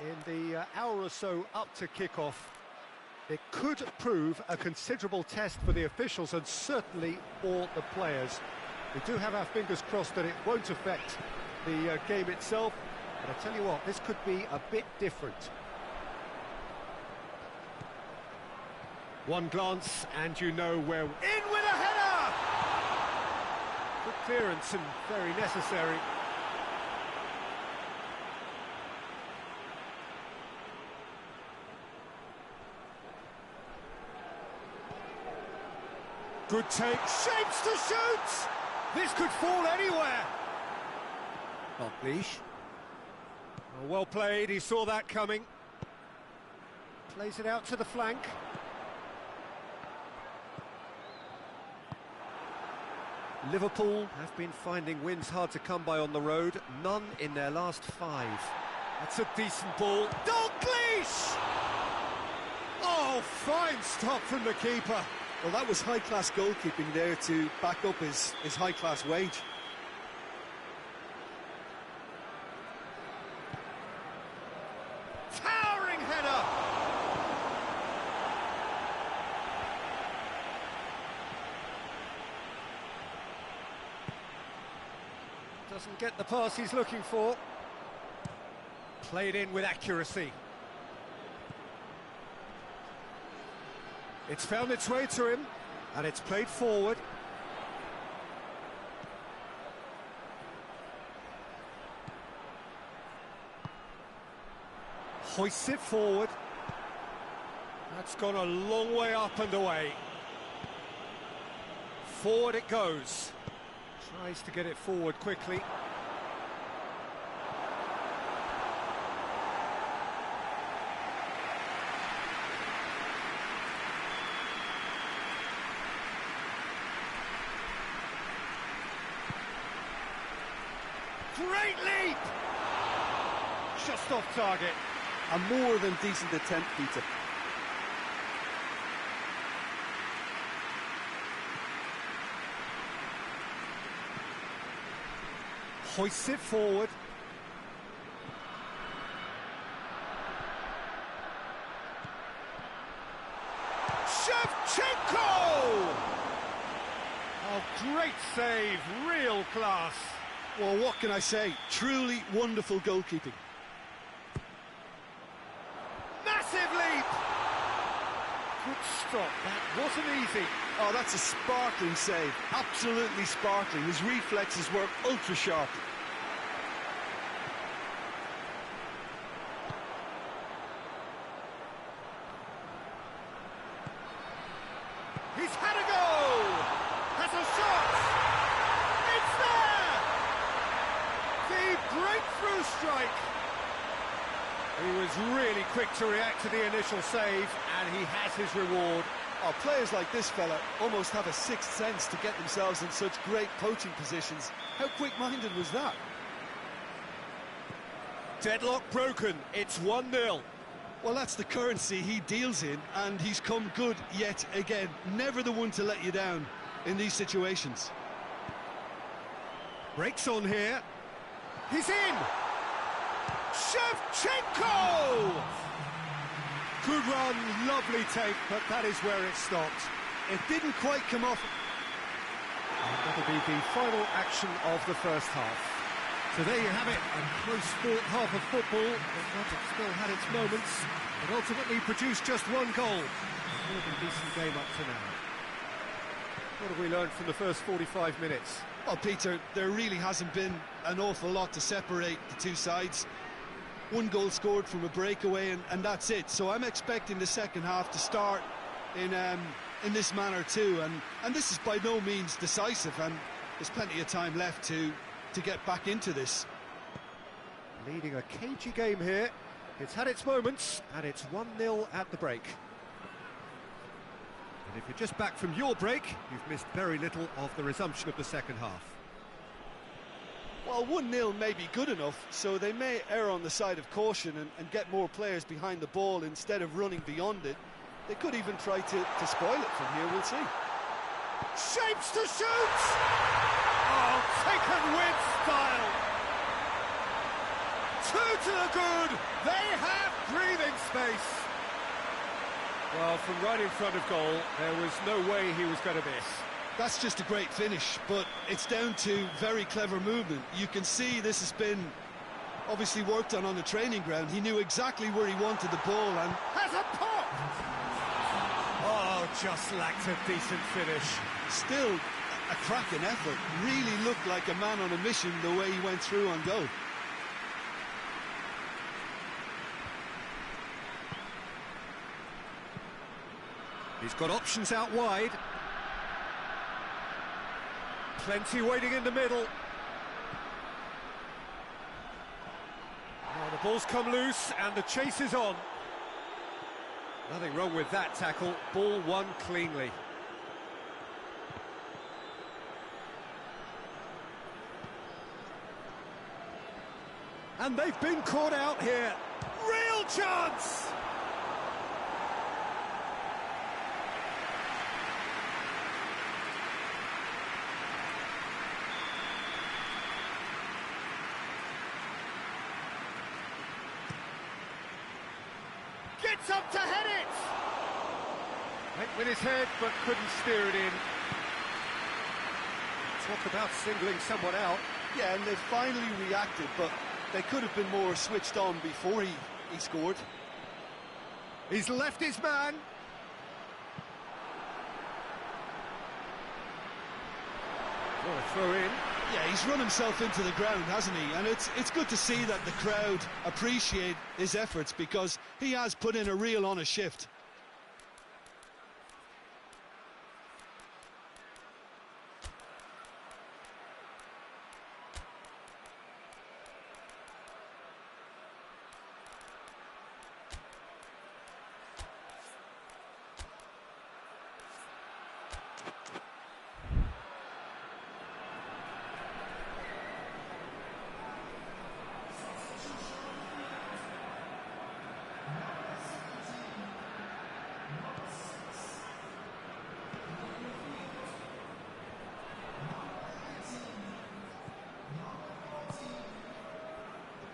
In the hour or so up to kick-off, it could prove a considerable test for the officials and certainly for the players. We do have our fingers crossed that it won't affect the game itself, but I tell you what, this could be a bit different. One glance and you know where... In with a header! Good clearance and very necessary. Good take, shapes to shoot! This could fall anywhere! Not Leash. Oh, well played, he saw that coming. Plays it out to the flank. Liverpool have been finding wins hard to come by on the road, none in their last 5. That's a decent ball. Dalglish! Oh, fine stop from the keeper. Well, that was high-class goalkeeping there to back up his high-class wage. Towering header! Doesn't get the pass he's looking for. Played in with accuracy. It's found its way to him, and it's played forward. Hoists it forward. That's gone a long way up and away. Forward it goes. Tries to get it forward quickly. Great leap! Just off target. A more than decent attempt, Peter. Hoists it forward. Shevchenko! Oh, great save, real class. Well, what can I say? Truly wonderful goalkeeping. Massive leap! Good stop, that wasn't easy. Oh, that's a sparkling save. Absolutely sparkling. His reflexes were ultra sharp. He's had a go! Has a shot! It's there! The breakthrough strike! He was really quick to react to the initial save, and he has his reward. Oh, players like this fella almost have a sixth sense to get themselves in such great poaching positions. How quick-minded was that? Deadlock broken, it's 1-0. Well, that's the currency he deals in, and he's come good yet again. Never the one to let you down in these situations. Breaks on here. He's in! Shevchenko! Good run, lovely take, but that is where it stopped. It didn't quite come off. And that'll be the final action of the first half. So there you have it, a close-fought half of football, but one that still had its moments, but ultimately produced just one goal. A more than decent game up to now. What have we learned from the first 45 minutes? Well, Peter, there really hasn't been an awful lot to separate the two sides. One goal scored from a breakaway, and that's it. So I'm expecting the second half to start in this manner too. And this is by no means decisive, and there's plenty of time left to get back into this. Leading a cagey game here. It's had its moments, and it's 1-0 at the break. And if you're just back from your break, you've missed very little of the resumption of the second half. Well, 1-0 may be good enough, so they may err on the side of caution and get more players behind the ball instead of running beyond it. They could even try to spoil it from here, we'll see. Shapes to shoot! Oh, taken with style! Two to the good. They have breathing space. Well, from right in front of goal, there was no way he was going to miss. That's just a great finish, but it's down to very clever movement. You can see this has been obviously worked on the training ground. He knew exactly where he wanted the ball and has a pop! Oh, just lacked a decent finish. Still a cracking effort. Really looked like a man on a mission the way he went through on goal. He's got options out wide. Plenty waiting in the middle. Now the ball's come loose and the chase is on. Nothing wrong with that tackle. Ball won cleanly. And they've been caught out here. Real chance! Gets up to head it! Went with his head, but couldn't steer it in. Talk about singling someone out. Yeah, and they finally reacted, but they could have been more switched on before he scored. He's left his man. What a throw in. Yeah, he's run himself into the ground, hasn't he? And it's good to see that the crowd appreciate his efforts because he has put in a real honest shift.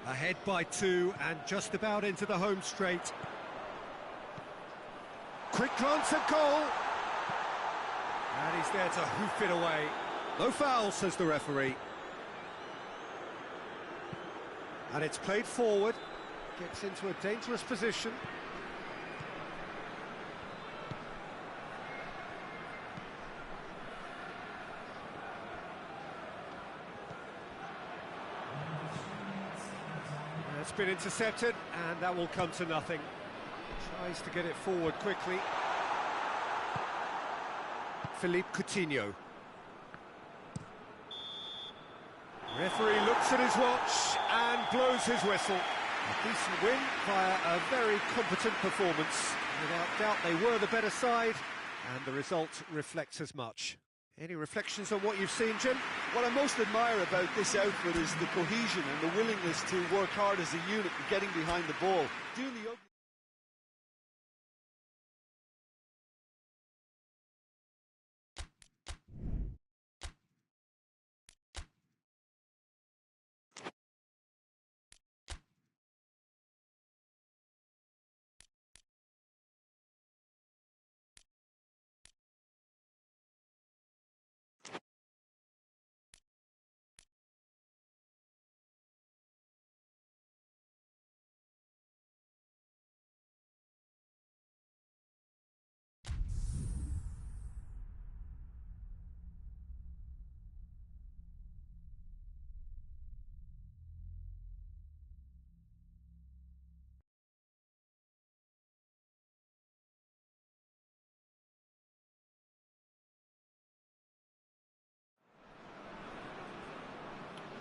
Ahead by 2 and just about into the home straight. Quick glance at goal. And he's there to hoof it away. No foul, says the referee. And it's played forward. Gets into a dangerous position. It's been intercepted, and that will come to nothing. Tries to get it forward quickly. Philippe Coutinho. Referee looks at his watch and blows his whistle. A decent win via a very competent performance. Without doubt, they were the better side, and the result reflects as much. Any reflections on what you've seen, Jim? What I most admire about this outfit is the cohesion and the willingness to work hard as a unit and getting behind the ball. Doing the ugly.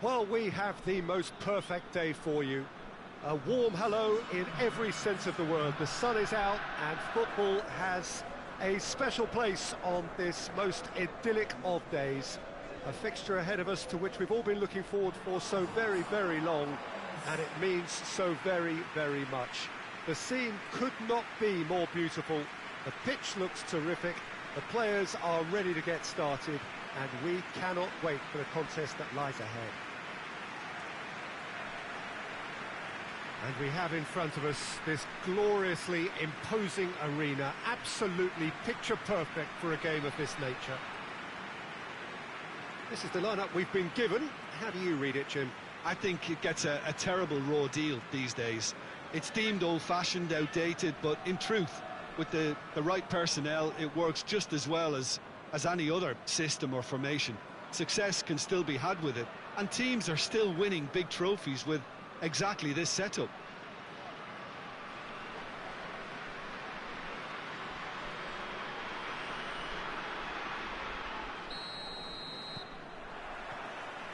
Well, we have the most perfect day for you. A warm hello in every sense of the word. The sun is out and football has a special place on this most idyllic of days. A fixture ahead of us to which we've all been looking forward for so very, very long, and it means so very, very much. The scene could not be more beautiful. The pitch looks terrific. The players are ready to get started, and we cannot wait for the contest that lies ahead. And we have in front of us this gloriously imposing arena, absolutely picture perfect for a game of this nature. This is the lineup we've been given. How do you read it, Jim? I think it gets a terrible raw deal these days. It's deemed old-fashioned, outdated, but in truth, with the right personnel, it works just as well as any other system or formation. Success can still be had with it, and teams are still winning big trophies with exactly this setup.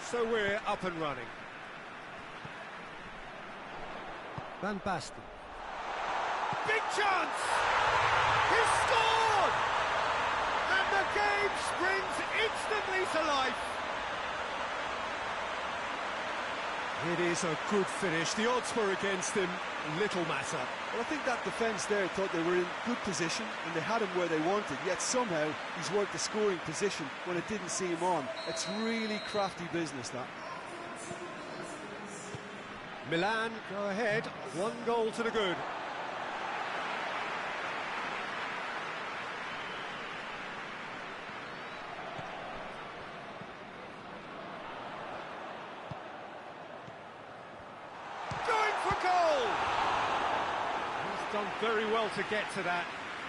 So we're up and running. Van Basten. Big chance! He's scored! And the game springs instantly to life. It is a good finish. The odds were against him. Little matter. Well, I think that defence there thought they were in good position and they had him where they wanted, yet somehow he's worked the scoring position when it didn't see him on. It's really crafty business, that. Milan go ahead, 1 goal to the good. Going for goal! He's done very well to get to that.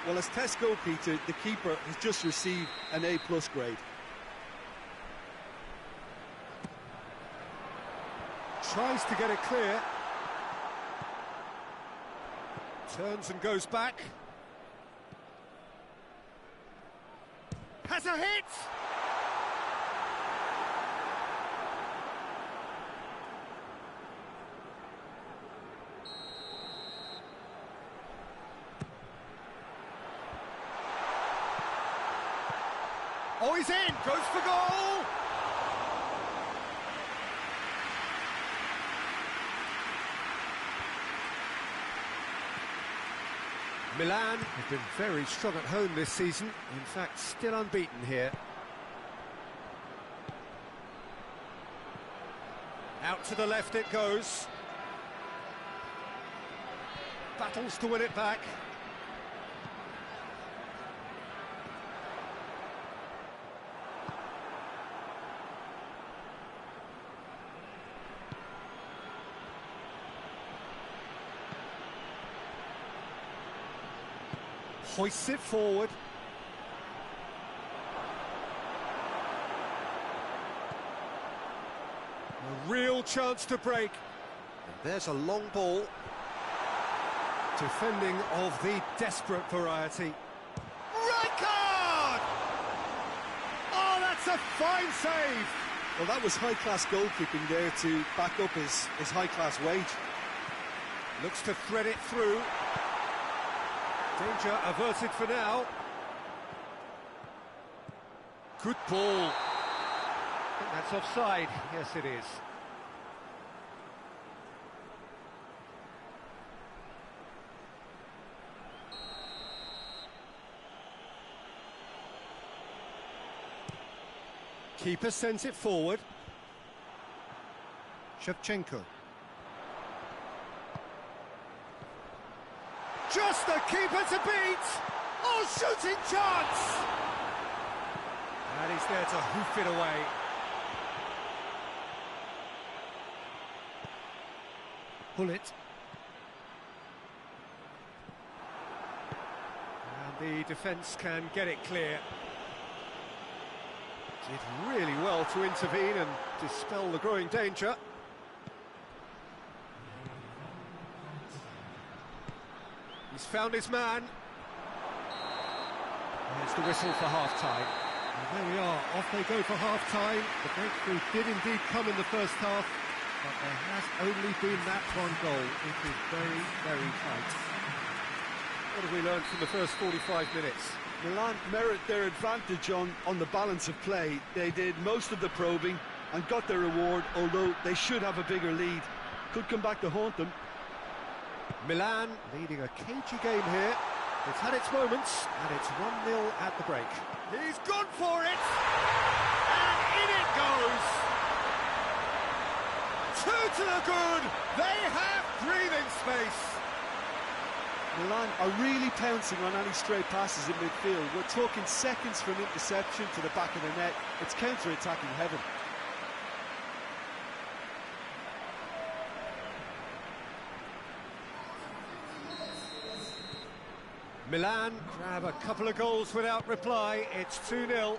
Well, as test goalkeeper, the keeper has just received an A+ grade. Tries to get it clear. Turns and goes back. Has a hit! Oh, he's in! Goes for goal! Milan have been very strong at home this season, in fact still unbeaten here. Out to the left it goes. Battles to win it back. Hoists it forward. A real chance to break. And there's a long ball. Defending of the desperate variety. Red card! Oh, that's a fine save! Well, that was high-class goalkeeping there to back up his high-class wage. Looks to thread it through. Danger averted for now. Good ball. I think that's offside. Yes, it is. Keeper sends it forward. Shevchenko. Just the keeper to beat! Oh, shooting chance! And he's there to hoof it away. Bullet. And the defence can get it clear. Did really well to intervene and dispel the growing danger. He's found his man. There's the whistle for half-time. And there we are, off they go for half-time. The breakthrough did indeed come in the first half, but there has only been that one goal. It is very, very tight. What have we learned from the first 45 minutes? Milan merit their advantage on the balance of play. They did most of the probing and got their reward, although they should have a bigger lead. Could come back to haunt them. Milan leading a cagey game here. It's had its moments, and it's 1-0 at the break. He's gone for it! And in it goes! Two to the good. They have breathing space. Milan are really pouncing on any stray passes in midfield. We're talking seconds from interception to the back of the net. It's counter-attacking heaven. Milan grab a couple of goals without reply. It's 2-0.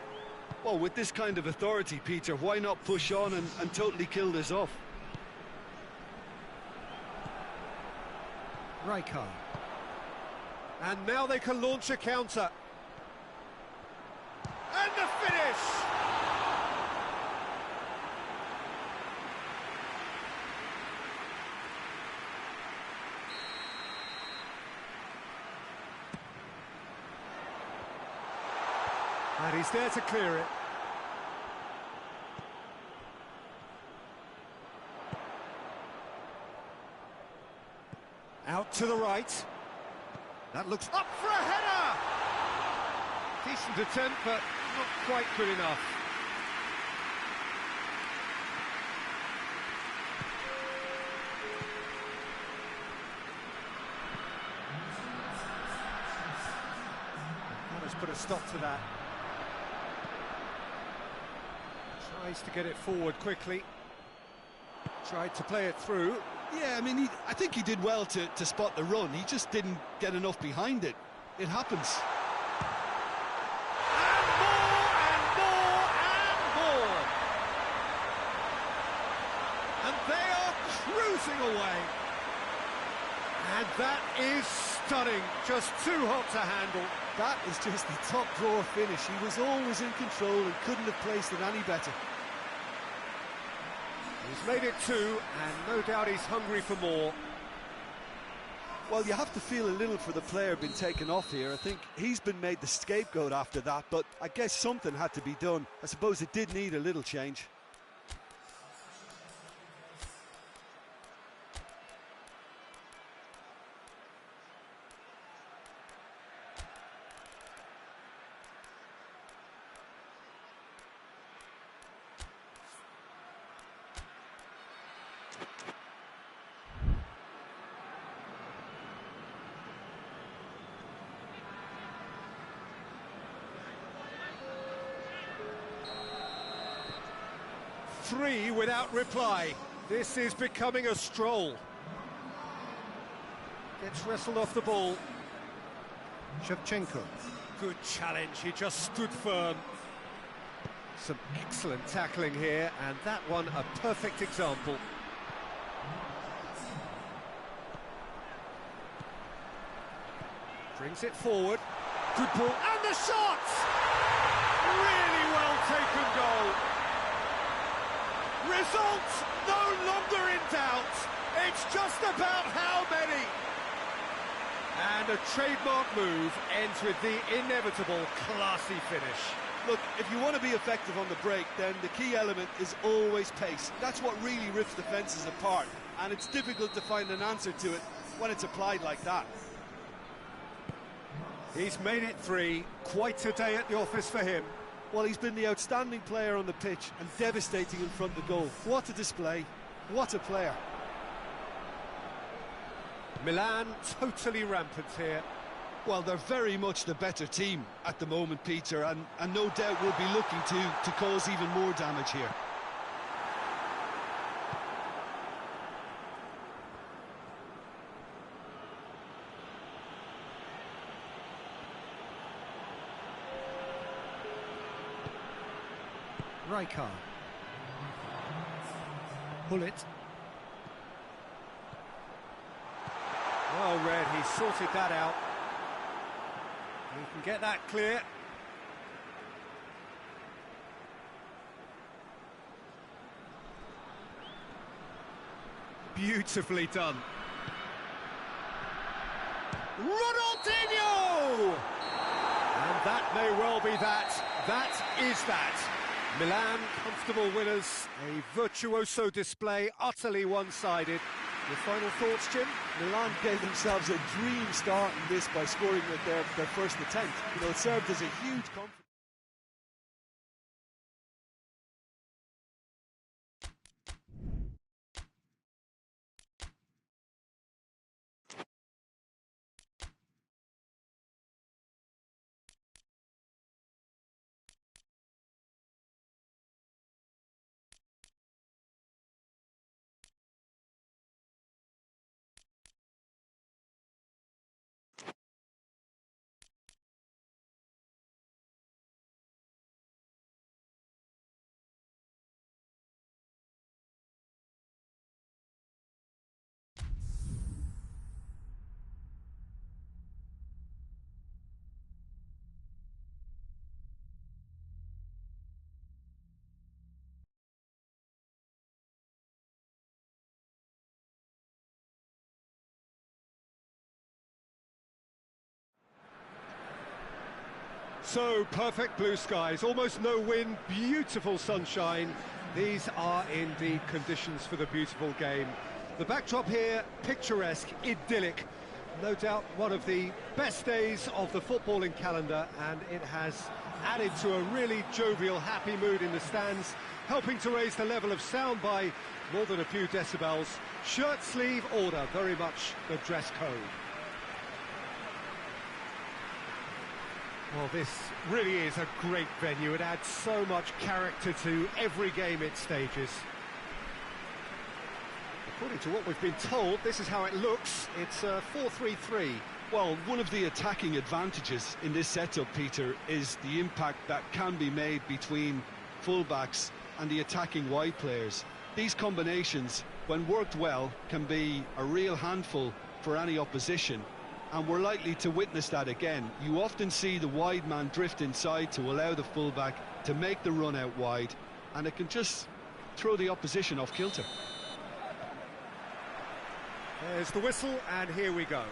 Well, with this kind of authority, Peter, why not push on and totally kill this off? Rijkaard. And now they can launch a counter. And the finish! And he's there to clear it. Out to the right. That looks up for a header! Decent attempt, but not quite good enough. Let's put a stop to that. Tries to get it forward quickly. Tried to play it through. Yeah, I mean, I think he did well to spot the run. He just didn't get enough behind it. It happens. And more, and more, and more. And they are cruising away. And that is stunning. Just too hot to handle. That is just the top drawer finish. He was always in control and couldn't have placed it any better. He's made it 2, and no doubt he's hungry for more. Well, you have to feel a little for the player being taken off here. I think he's been made the scapegoat after that, but I guess something had to be done. I suppose it did need a little change. Three without reply. This is becoming a stroll. Gets wrestled off the ball. Shevchenko. Good challenge, he just stood firm. Some excellent tackling here, and that one a perfect example. Brings it forward. Good ball, and the shot! Really well taken goal. Result no longer in doubt. It's just about how many. And a trademark move ends with the inevitable classy finish. Look, if you want to be effective on the break, then the key element is always pace. That's what really rips defences apart, and it's difficult to find an answer to it when it's applied like that. He's made it 3. Quite a day at the office for him. Well, he's been the outstanding player on the pitch and devastating in front of goal. What a display, what a player. Milan totally rampant here. Well, they're very much the better team at the moment, Peter, and no doubt will be looking to cause even more damage here. Rijkaard. Bullet. Well read, he sorted that out. He can get that clear. Beautifully done. Ronaldinho! And that may well be that. That is that. Milan, comfortable winners, a virtuoso display, utterly one-sided. Your final thoughts, Jim? Milan gave themselves a dream start in this by scoring with their first attempt. You know, it served as a huge confidence. So, perfect blue skies, almost no wind, beautiful sunshine. These are indeed conditions for the beautiful game. The backdrop here, picturesque, idyllic. No doubt one of the best days of the footballing calendar, and it has added to a really jovial, happy mood in the stands, helping to raise the level of sound by more than a few decibels. Shirt sleeve order, very much the dress code. Well, this really is a great venue. It adds so much character to every game it stages. According to what we've been told, this is how it looks. It's 4-3-3. Well, one of the attacking advantages in this setup, Peter, is the impact that can be made between fullbacks and the attacking wide players. These combinations, when worked well, can be a real handful for any opposition. And we're likely to witness that again. You often see the wide man drift inside to allow the fullback to make the run out wide, and it can just throw the opposition off kilter. There's the whistle, and here we go.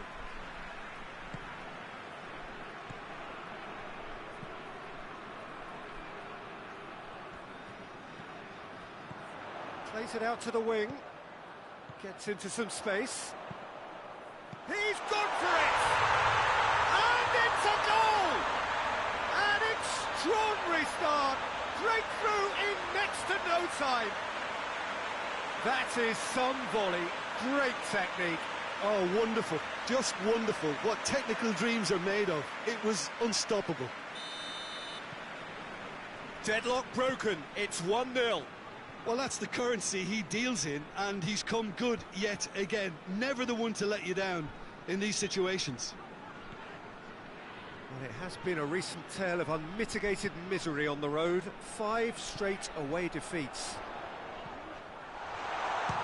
Plays it out to the wing. Gets into some space. He's gone for it! And it's a goal! An extraordinary start. Breakthrough in next to no time. That is some volley. Great technique. Oh, wonderful. Just wonderful. What technical dreams are made of. It was unstoppable. Deadlock broken. It's 1-0. Well, that's the currency he deals in, and he's come good yet again. Never the one to let you down in these situations. Well, it has been a recent tale of unmitigated misery on the road. 5 straight away defeats.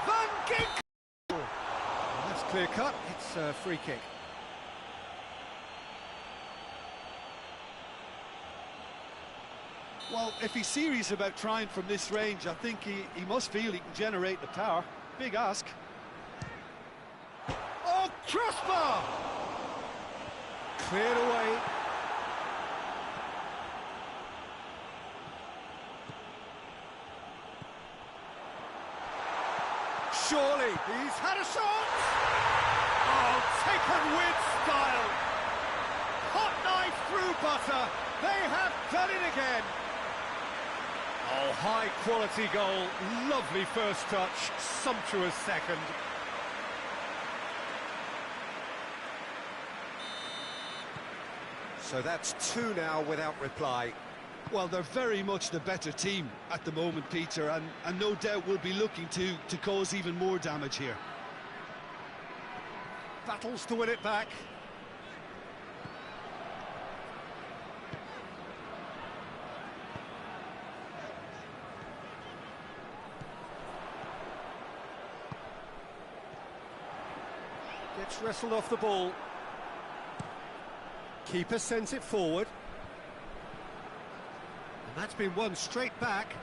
Van Gink! Well, that's clear cut. It's a free kick. Well, if he's serious about trying from this range, I think he must feel he can generate the power. Big ask. Oh, crossbar! Cleared away. Surely, he's had a shot! Oh, taken with style! Hot knife through butter. They have done it again. Oh, high-quality goal, lovely first touch, sumptuous second. So that's 2 now without reply. Well, they're very much the better team at the moment, Peter, and no doubt will be looking to cause even more damage here. Battles to win it back. Gets wrestled off the ball. Keeper sends it forward. And that's been won straight back.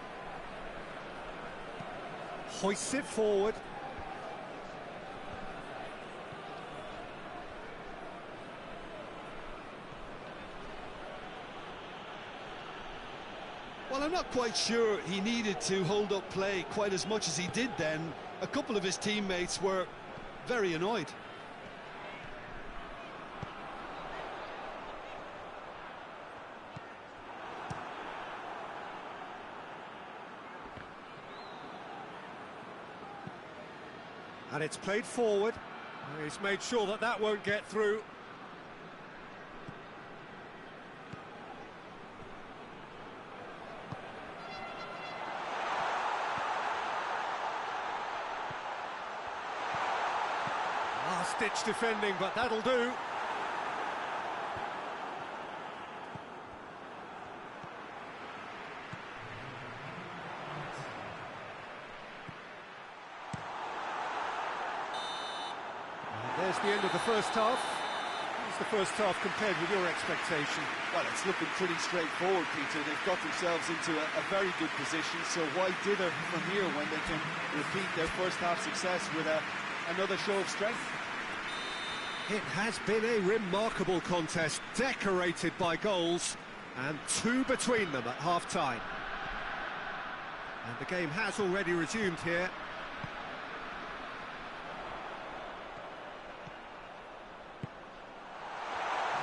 Hoists it forward. Well, I'm not quite sure he needed to hold up play quite as much as he did then. A couple of his teammates were very annoyed. And it's played forward. He's made sure that that won't get through. Last-ditch defending, but that'll do. There's the end of the first half. How's the first half compared with your expectation? Well, it's looking pretty straightforward, Peter. They've got themselves into a very good position, so why dither from here when they can repeat their first half success with another show of strength? It has been a remarkable contest, decorated by goals. And 2 between them at half-time. And the game has already resumed here.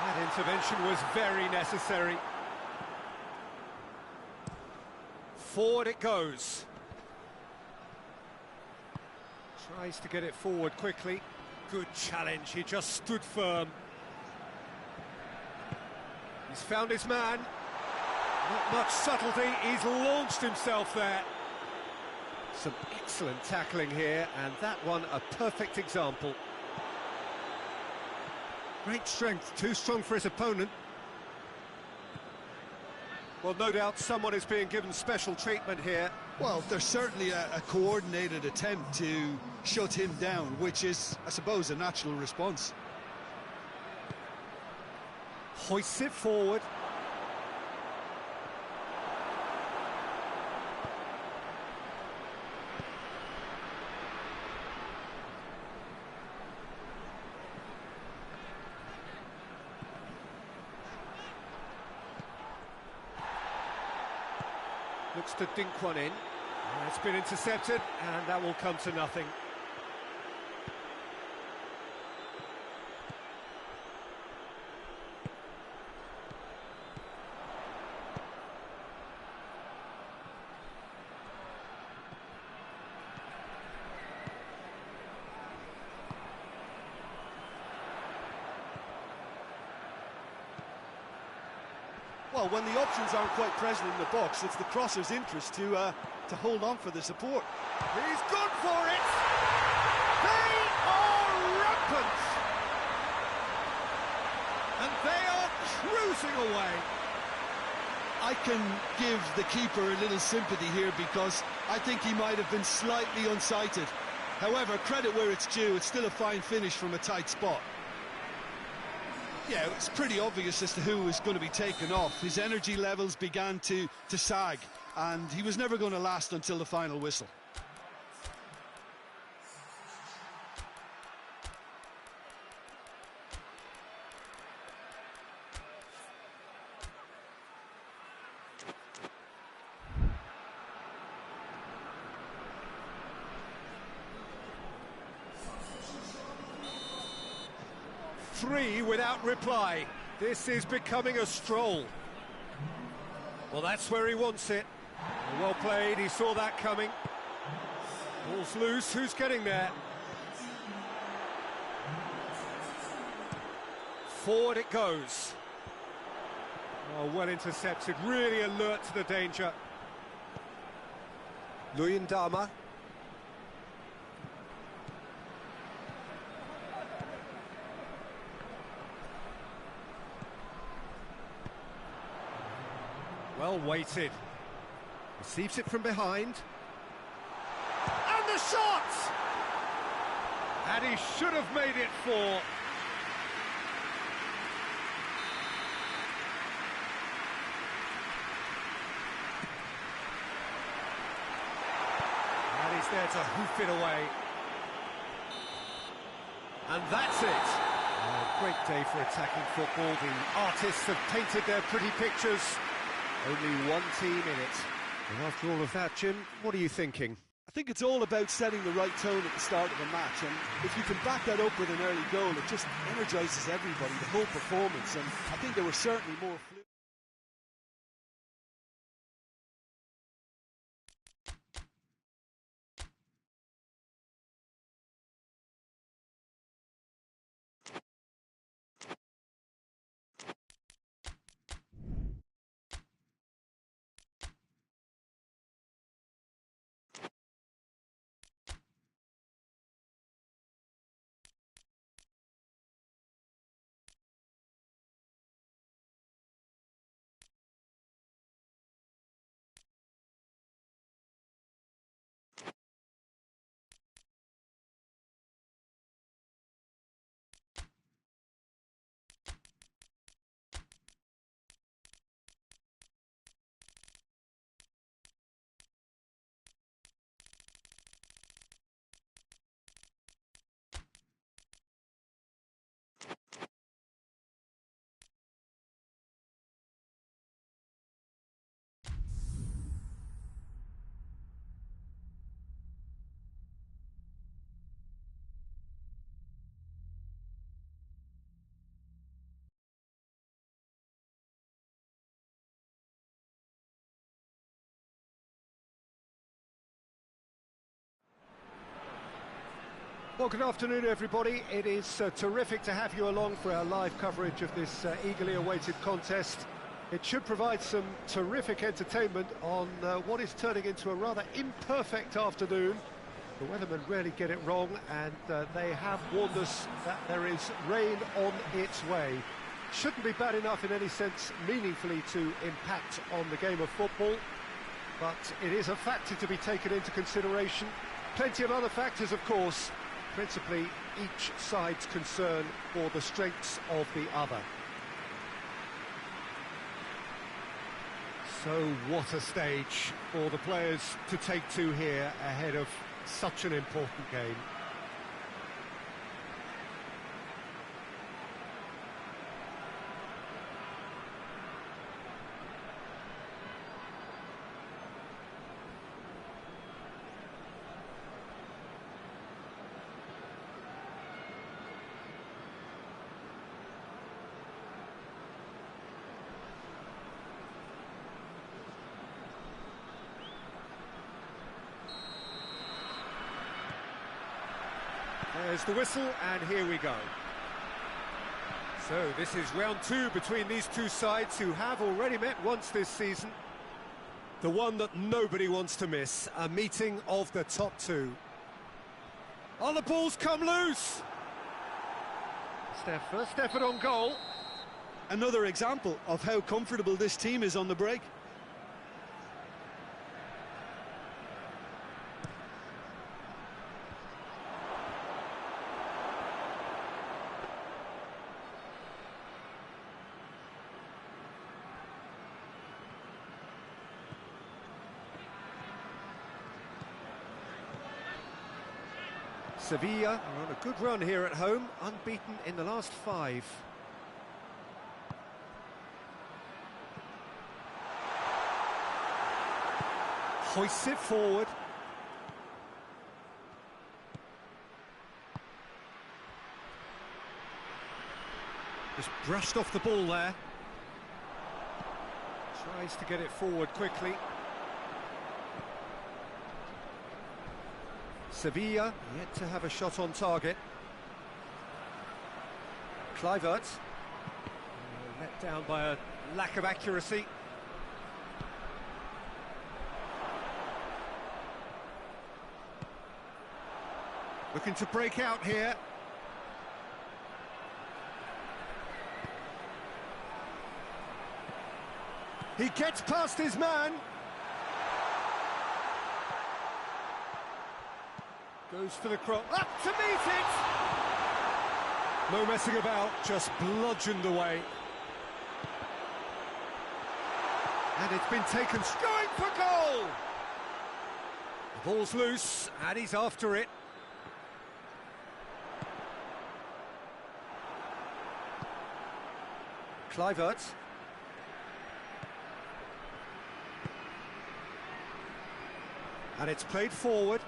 That intervention was very necessary. Forward it goes. Tries to get it forward quickly. Good challenge, he just stood firm. He's found his man. Not much subtlety, he's launched himself there. Some excellent tackling here, and that one a perfect example. Great strength, too strong for his opponent. Well, no doubt someone is being given special treatment here. Well, there's certainly a coordinated attempt to shut him down, which is, I suppose, a natural response. Hoists it forward. Looks to dink one in. It's been intercepted, and that will come to nothing. Well, when the options aren't quite present in the box, it's the crosser's interest to hold on for the support. He's gone for it! They are rampant! And they are cruising away. I can give the keeper a little sympathy here because I think he might have been slightly unsighted. However, credit where it's due, it's still a fine finish from a tight spot. Yeah, it's pretty obvious as to who was going to be taken off. His energy levels began to sag, and he was never going to last until the final whistle. Three without reply. This is becoming a stroll. Well, that's where he wants it. Well played, he saw that coming. Ball's loose, who's getting there? Forward it goes. Oh, well intercepted, really alert to the danger. Luyendama. Well weighted. Receives it from behind. And the shot! And he should have made it 4. And he's there to hoof it away. And that's it. Oh, great day for attacking football. The artists have painted their pretty pictures. Only one team in it. And after all of that, Jim, what are you thinking? I think it's all about setting the right tone at the start of a match, and if you can back that up with an early goal, it just energises everybody, the whole performance, and I think there were certainly more Well, good afternoon, everybody. It is terrific to have you along for our live coverage of this eagerly awaited contest. It should provide some terrific entertainment on what is turning into a rather imperfect afternoon. The weathermen rarely get it wrong, and they have warned us that there is rain on its way. Shouldn't be bad enough in any sense meaningfully to impact on the game of football, but it is a factor to be taken into consideration. Plenty of other factors, of course, principally each side's concern for the strengths of the other. So what a stage for the players to take to here ahead of such an important game. There's the whistle, and here we go. So this is round two between these two sides who have already met once this season. The one that nobody wants to miss, a meeting of the top two. Oh, the ball's come loose! Steph, first effort on goal. Another example of how comfortable this team is on the break. Sevilla are on a good run here at home, unbeaten in the last 5. Hoists it forward. Just brushed off the ball there. Tries to get it forward quickly. Sevilla yet to have a shot on target. KYIV let down by a lack of accuracy. Looking to break out here. He gets past his man. Goes for the cross, up to meet it! No messing about, just bludgeoned away. And it's been taken, going for goal! The ball's loose, and he's after it. KYIV. And it's played forward.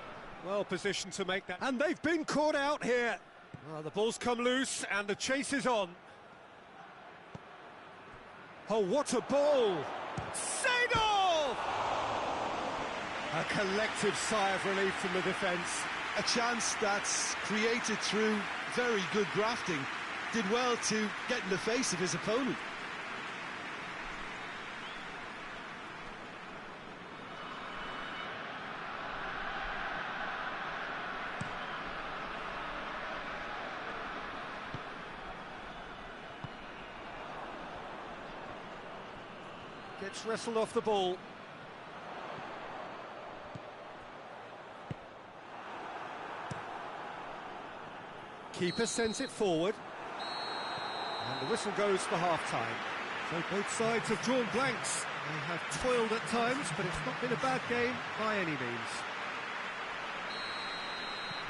Well positioned to make that, and they've been caught out here. Well, the ball's come loose, and the chase is on. Oh, what a ball! Seedorf! A collective sigh of relief from the defence. A chance that's created through very good grafting. Did well to get in the face of his opponent. Gets wrestled off the ball. Keeper sends it forward. And the whistle goes for half-time. So both sides have drawn blanks. They have toiled at times, but it's not been a bad game by any means.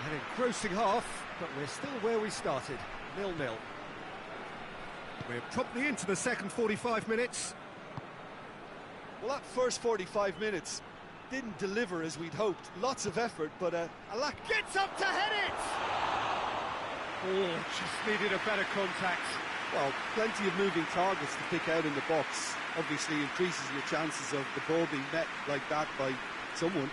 An engrossing half, but we're still where we started, 0-0. We're promptly into the second 45 minutes. Well, that first 45 minutes didn't deliver as we'd hoped. Lots of effort, but a lack... Gets up to head it! Oh, just needed a better contact. Well, plenty of moving targets to pick out in the box. Obviously increases your chances of the ball being met like that by someone.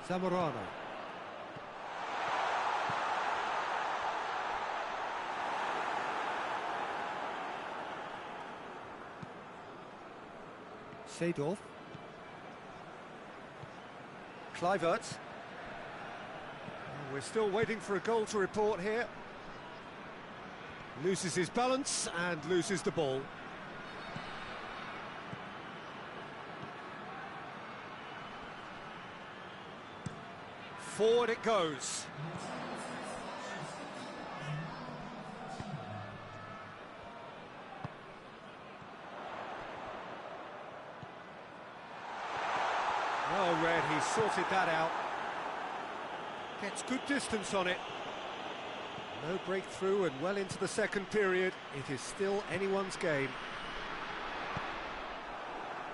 Zamorano. Seedorf. Kluivert. We're still waiting for a goal to report here. Loses his balance and loses the ball. Forward it goes. Well read, he sorted that out. Gets good distance on it. No breakthrough and well into the second period. It is still anyone's game.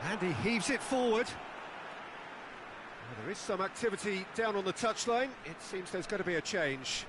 And he heaves it forward. Well, there is some activity down on the touchline. It seems there's going to be a change.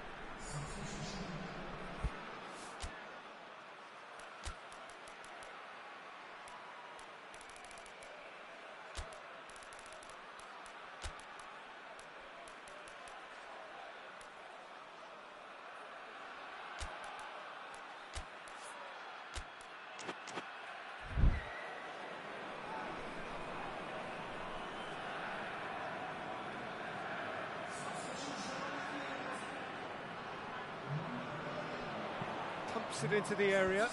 Pumps it into the area.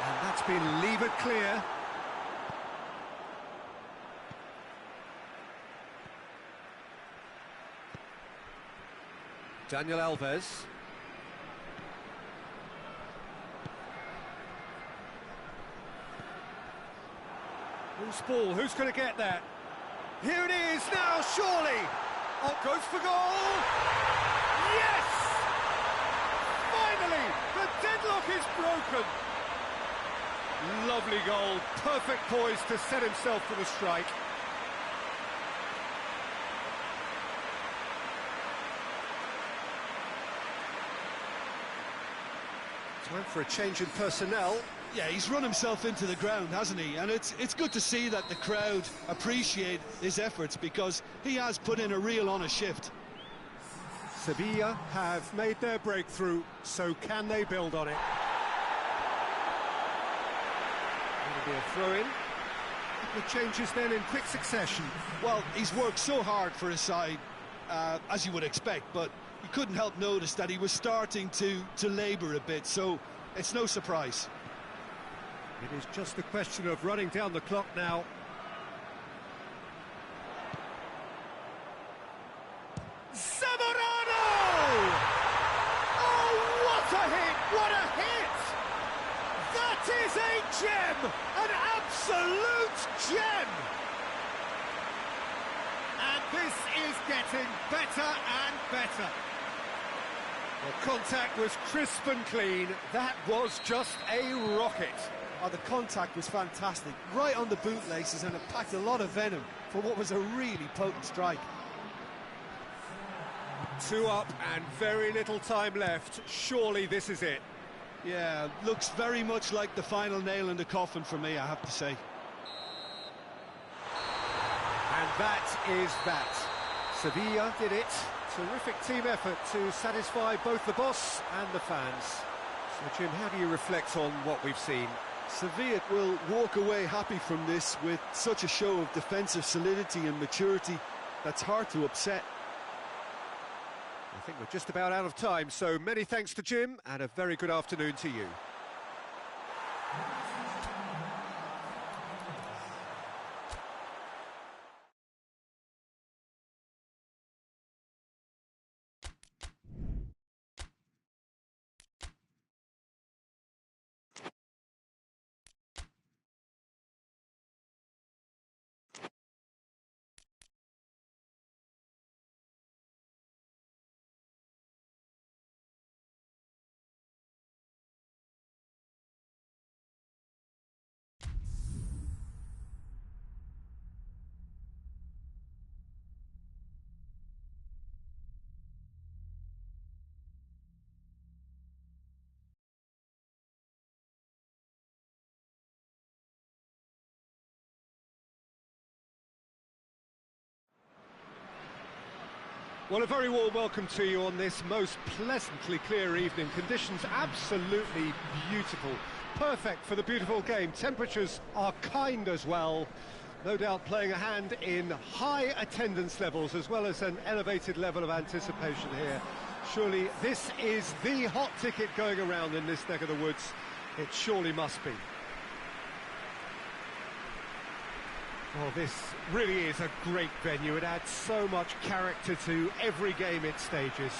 And that's been levered clear. Daniel Alves. Loose ball, who's going to get that? Here it is now, surely! Oh, goes for goal! Yes! Finally, the deadlock is broken! Lovely goal, perfect poise to set himself for the strike. Time for a change in personnel. Yeah, he's run himself into the ground, hasn't he? And it's good to see that the crowd appreciate his efforts, because he has put in a real honest shift. Sevilla have made their breakthrough, so can they build on it? It'll be a throw-in. Couple of changes then in quick succession. Well, he's worked so hard for his side, as you would expect, but you couldn't help notice that he was starting to labour a bit, so it's no surprise. It is just a question of running down the clock now. Zamorano! Oh, what a hit! What a hit! That is a gem! An absolute gem! And this is getting better and better. The contact was crisp and clean. That was just a rocket. Oh, the contact was fantastic, right on the bootlaces, and it packed a lot of venom for what was a really potent strike. 2 up and very little time left. Surely this is it. Yeah, looks very much like the final nail in the coffin for me, I have to say. And that is that. Sevilla did it. Terrific team effort to satisfy both the boss and the fans. So, Jim, how do you reflect on what we've seen? Sevilla will walk away happy from this with such a show of defensive solidity and maturity that's hard to upset. I think we're just about out of time, so many thanks to Jim and a very good afternoon to you. Well, a very warm welcome to you on this most pleasantly clear evening. Conditions absolutely beautiful. Perfect for the beautiful game. Temperatures are kind as well. No doubt playing a hand in high attendance levels as well as an elevated level of anticipation here. Surely this is the hot ticket going around in this neck of the woods. It surely must be. Well, this really is a great venue. It adds so much character to every game it stages.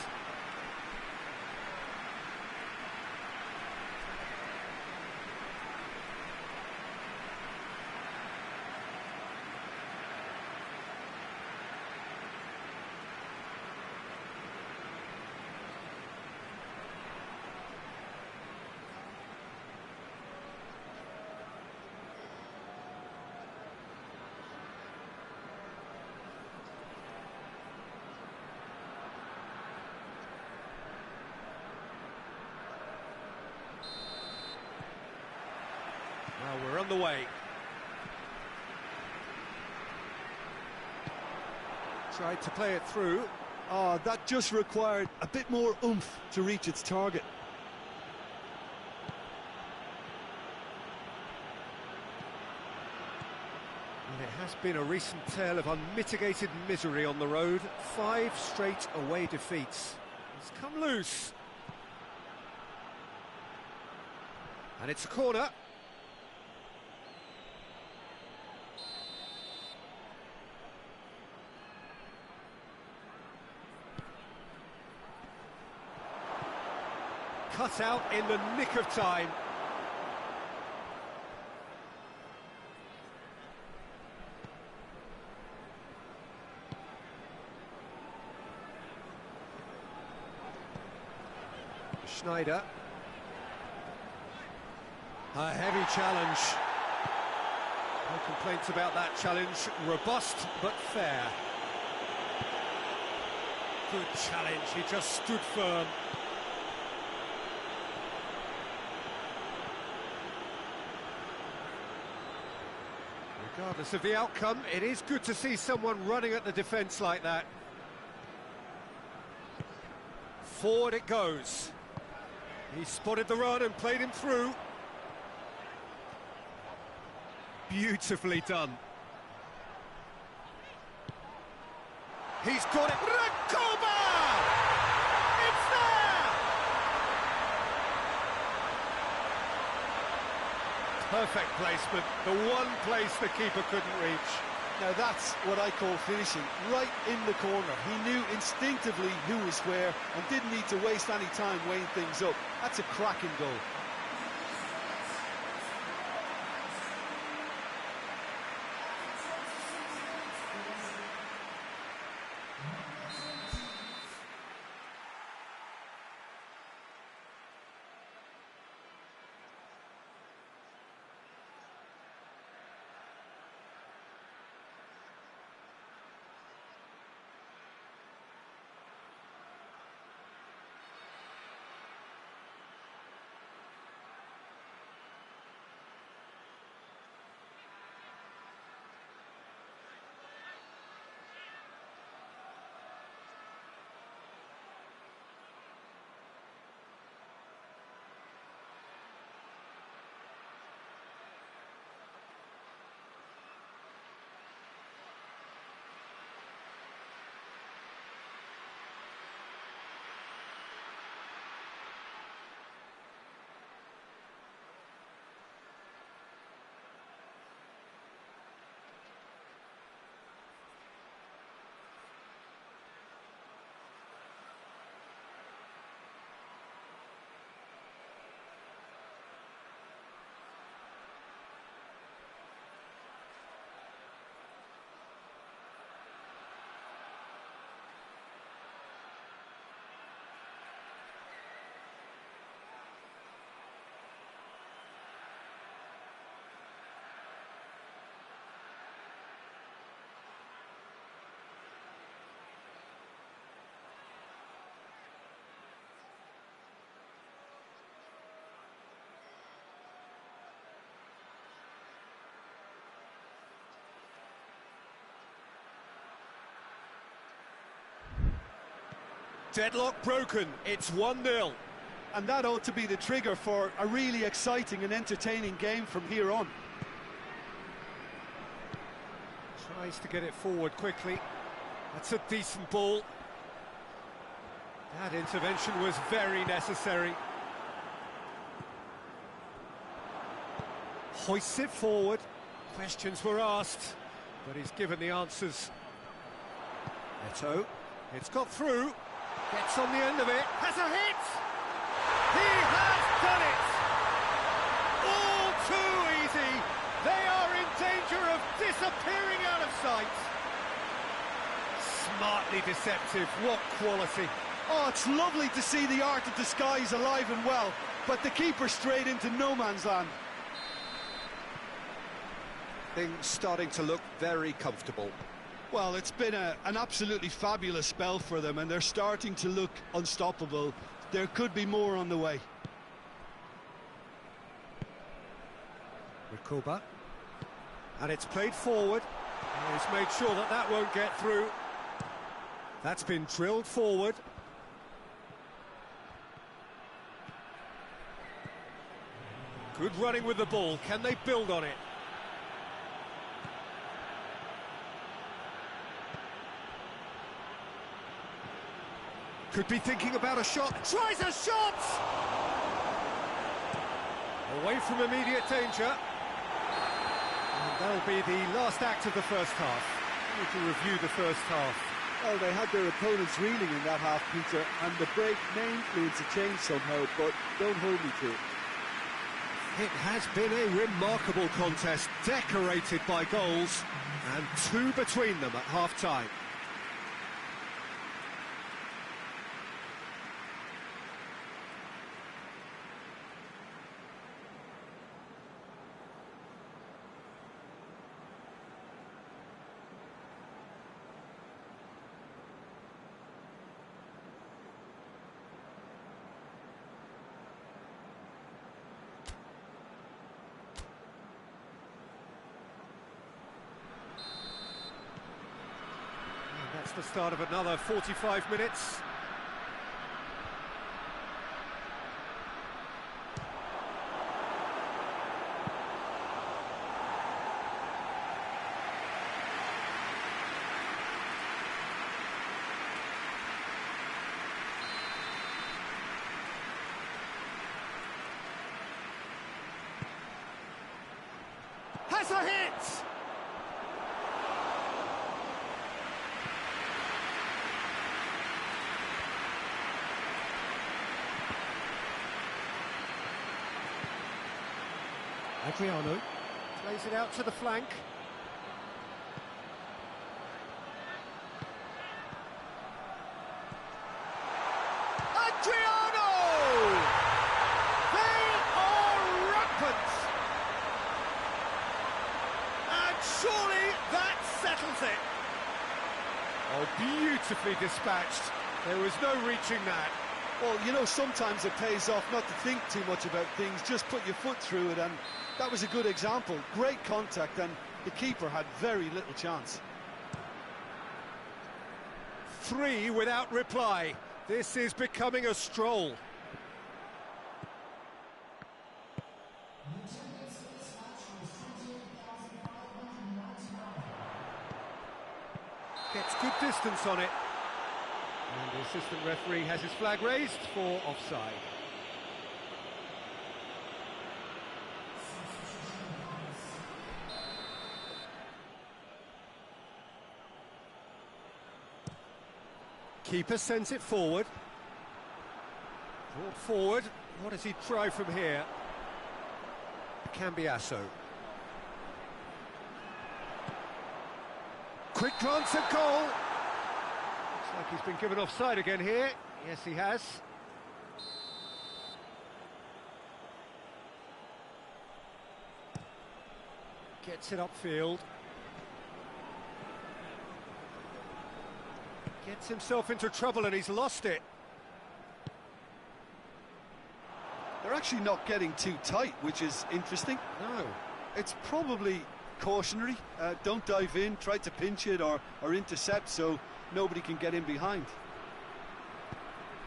Now we're on the way. Tried to play it through. Oh, that just required a bit more oomph to reach its target. And it has been a recent tale of unmitigated misery on the road. 5 straight away defeats. It's come loose. And it's a corner. Cut out in the nick of time. Schneider. A heavy challenge. No complaints about that challenge. Robust but fair. Good challenge. He just stood firm. Regardless of the outcome, it is good to see someone running at the defence like that. Forward it goes. He spotted the run and played him through. Beautifully done. He's got it. Recoba! It's there! Perfect placement. The one place the keeper couldn't reach. Now that's what I call finishing, right in the corner. He knew instinctively who was where and didn't need to waste any time weighing things up. That's a cracking goal. Deadlock broken, it's 1-0. And that ought to be the trigger for a really exciting and entertaining game from here on. Tries to get it forward quickly. That's a decent ball. That intervention was very necessary. Hoists it forward. Questions were asked, but he's given the answers. Eto, it's got through. Gets on the end of it. Has a hit! He has done it! All too easy. They are in danger of disappearing out of sight. Smartly deceptive, what quality. Oh, it's lovely to see the art of disguise alive and well, but the keeper straight into no man's land. Things starting to look very comfortable. Well, it's been an absolutely fabulous spell for them, and they're starting to look unstoppable. There could be more on the way. Rikuba. And it's played forward. He's made sure that that won't get through. That's been drilled forward. Good running with the ball. Can they build on it? Could be thinking about a shot. Tries a shot! Away from immediate danger. And that'll be the last act of the first half. We need to review the first half. Well, they had their opponents reeling in that half, Peter, and the break may influence a change somehow, but don't hold me to it. It has been a remarkable contest, decorated by goals, and two between them at half-time. That's the start of another 45 minutes. Has a hit! Adriano plays it out to the flank. Adriano! They are rampant! And surely that settles it. Oh, beautifully dispatched. There was no reaching that. Well, you know, sometimes it pays off not to think too much about things, just put your foot through it, and that was a good example. Great contact, and the keeper had very little chance. 3 without reply. This is becoming a stroll. Gets good distance on it. And the assistant referee has his flag raised for offside. Keeper sends it forward. Brought forward. What does he try from here? Cambiasso. Quick glance at goal. Looks like he's been given offside again here. Yes, he has. Gets it upfield. Gets himself into trouble and he's lost it. They're actually not getting too tight, which is interesting. No. It's probably cautionary. Don't dive in, try to pinch it or intercept so nobody can get in behind.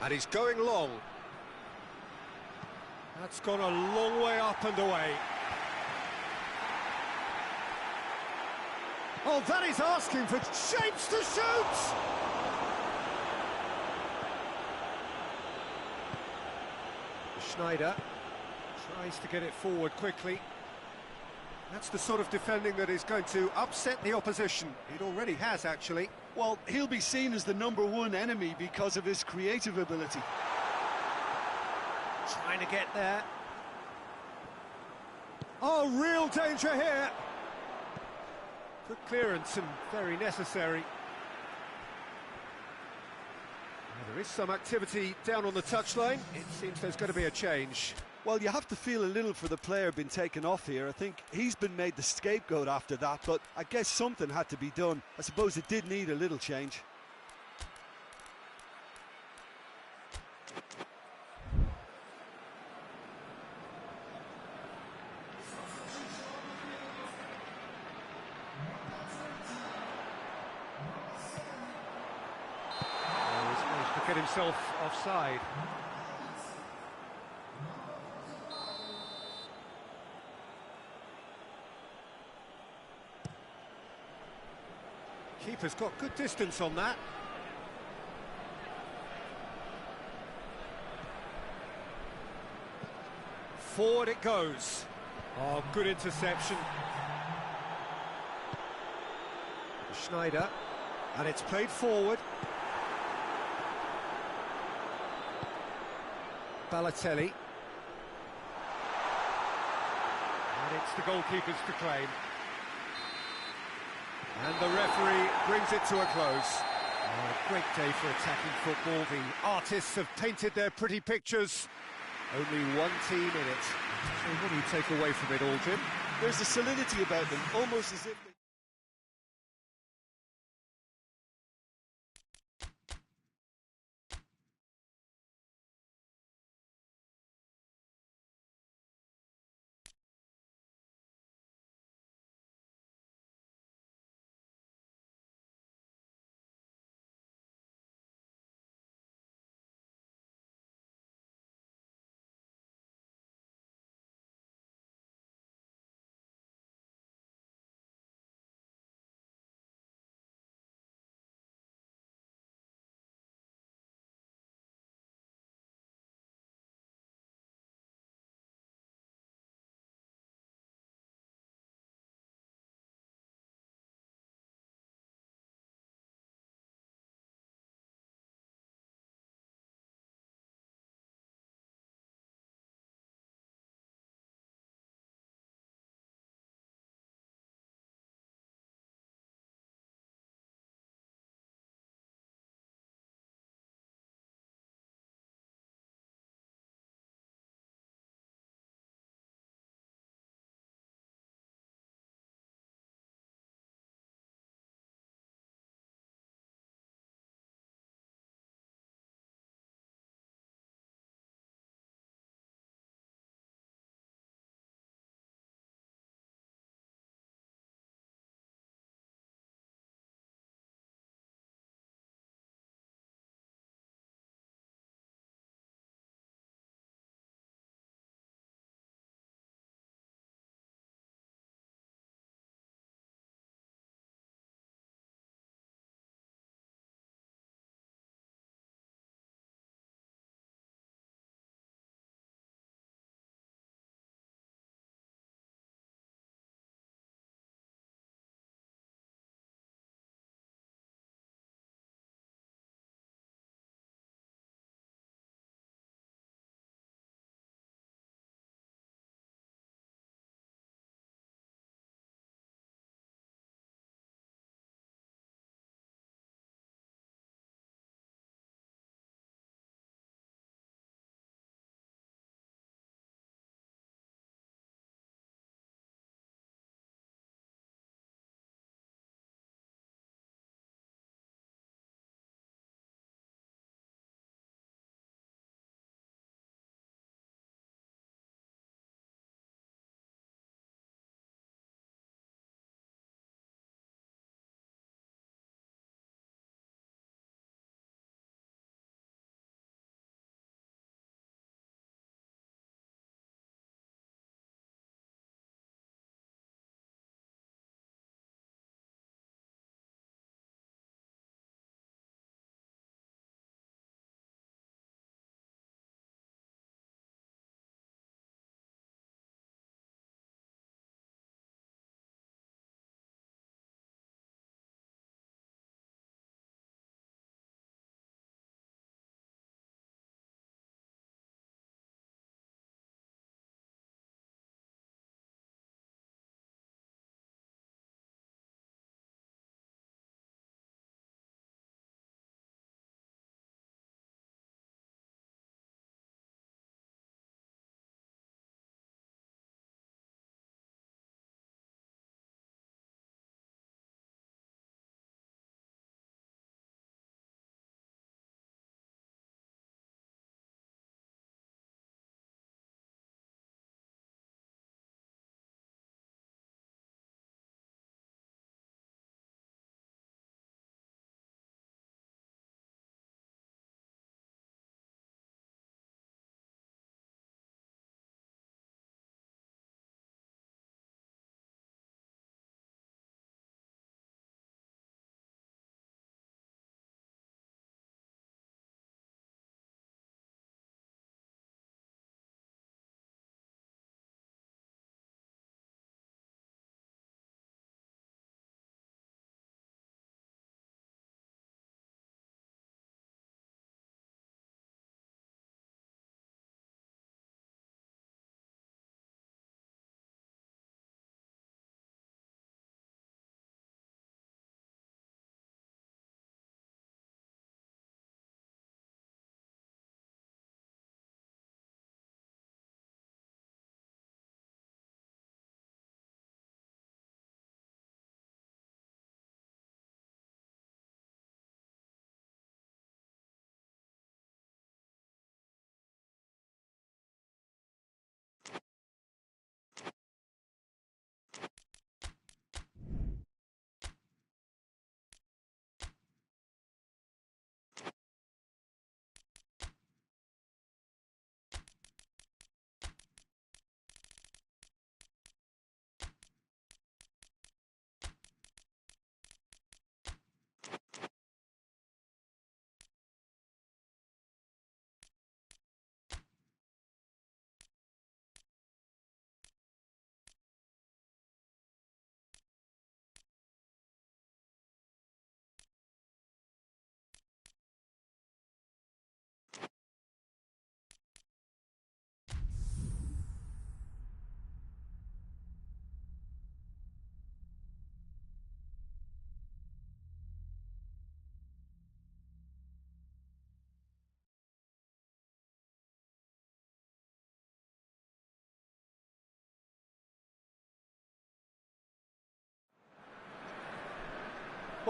And he's going long. That's gone a long way up and away. Oh, that is asking for shapes to shoot! Schneider tries to get it forward quickly. That's the sort of defending that is going to upset the opposition. It already has, actually. Well, he'll be seen as the #1 enemy because of his creative ability. Trying to get there. Oh, real danger here. Good clearance and very necessary. Well, there is some activity down on the touchline. It seems there's going to be a change. Well, you have to feel a little for the player being taken off here. I think he's been made the scapegoat after that, but I guess something had to be done. I suppose it did need a little change. He's managed to get himself offside. Keeper's got good distance on that. Forward it goes. Oh, good interception. Schneider, and it's played forward. Balotelli. And it's the goalkeeper's to claim. And the referee brings it to a close. Oh, a great day for attacking football. The artists have painted their pretty pictures. Only one team in it. So what do you take away from it all, Jim? There's a solidity about them, almost as if...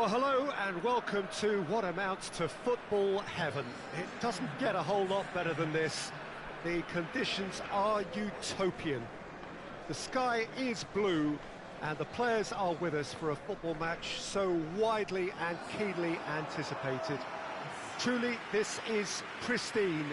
Well, hello and welcome to what amounts to football heaven. It doesn't get a whole lot better than this. The conditions are utopian. The sky is blue and the players are with us for a football match so widely and keenly anticipated. Truly, this is pristine,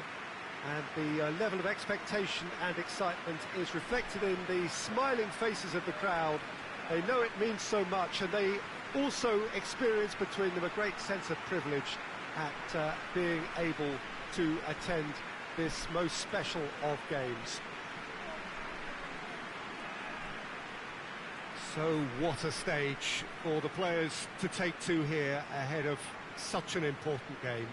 and the level of expectation and excitement is reflected in the smiling faces of the crowd. They know it means so much, and they also experience between them a great sense of privilege at being able to attend this most special of games. So what a stage for the players to take to here ahead of such an important game.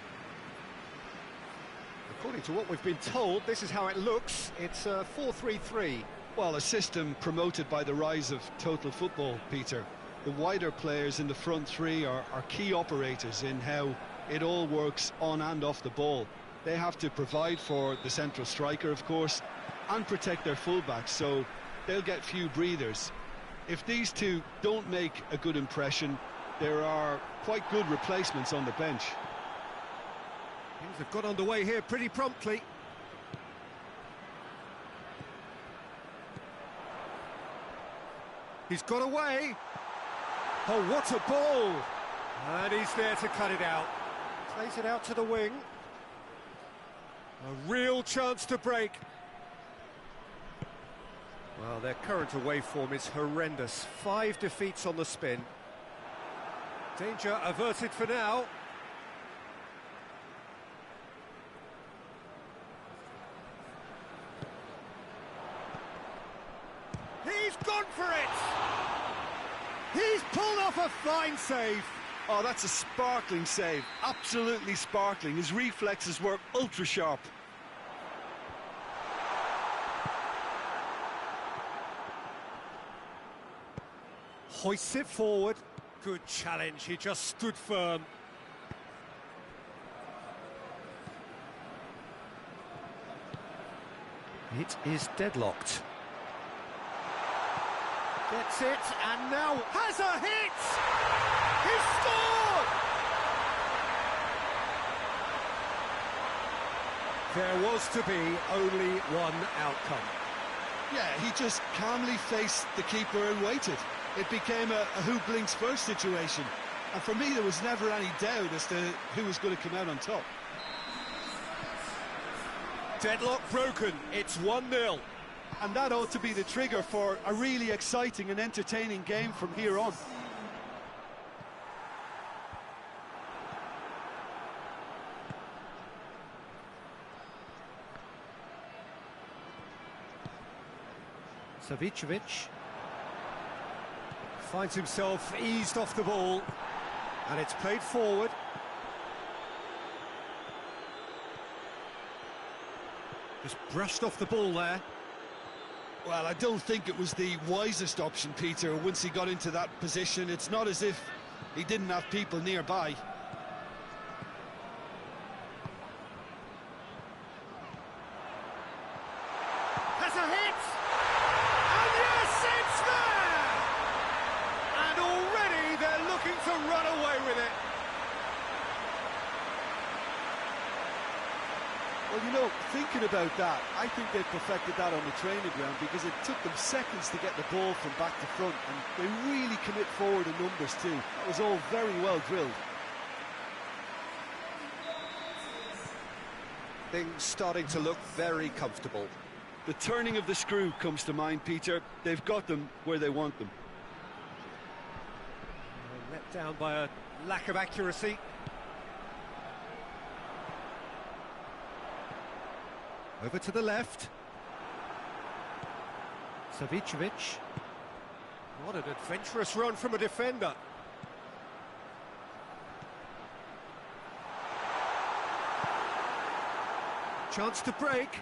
According to what we've been told, this is how it looks. It's 4-3-3. Well, a system promoted by the rise of total football, Peter. The wider players in the front three are key operators in how it all works on and off the ball. They have to provide for the central striker, of course, and protect their fullbacks, so they'll get few breathers. If these two don't make a good impression, there are quite good replacements on the bench. Things have got underway here pretty promptly. He's got away. Oh, what a ball! And he's there to cut it out. Plays it out to the wing. A real chance to break. Well, their current away form is horrendous. 5 defeats on the spin. Danger averted for now. He's gone for it! He's pulled off a fine save. Oh, that's a sparkling save. Absolutely sparkling. His reflexes were ultra sharp. Hoists it forward. Good challenge. He just stood firm. It is deadlocked. Gets it, and now has a hit! He scored! There was to be only one outcome. Yeah, he just calmly faced the keeper and waited. It became a who blinks first situation. And for me, there was never any doubt as to who was going to come out on top. Deadlock broken. It's 1-0. And that ought to be the trigger for a really exciting and entertaining game from here on. Savicevic finds himself eased off the ball, and it's played forward. Just brushed off the ball there. Well, I don't think it was the wisest option, Peter, once he got into that position. It's not as if he didn't have people nearby. Has a hit! And yes, it's there! And already they're looking to run away with it. Well, you know, thinking about that, I think they perfected that on the training ground because it took them seconds to get the ball from back to front, and they really commit forward in numbers too. That was all very well drilled. Things starting to look very comfortable. The turning of the screw comes to mind, Peter. They've got them where they want them. Let down by a lack of accuracy. Over to the left. Savicevic. What an adventurous run from a defender. Chance to break.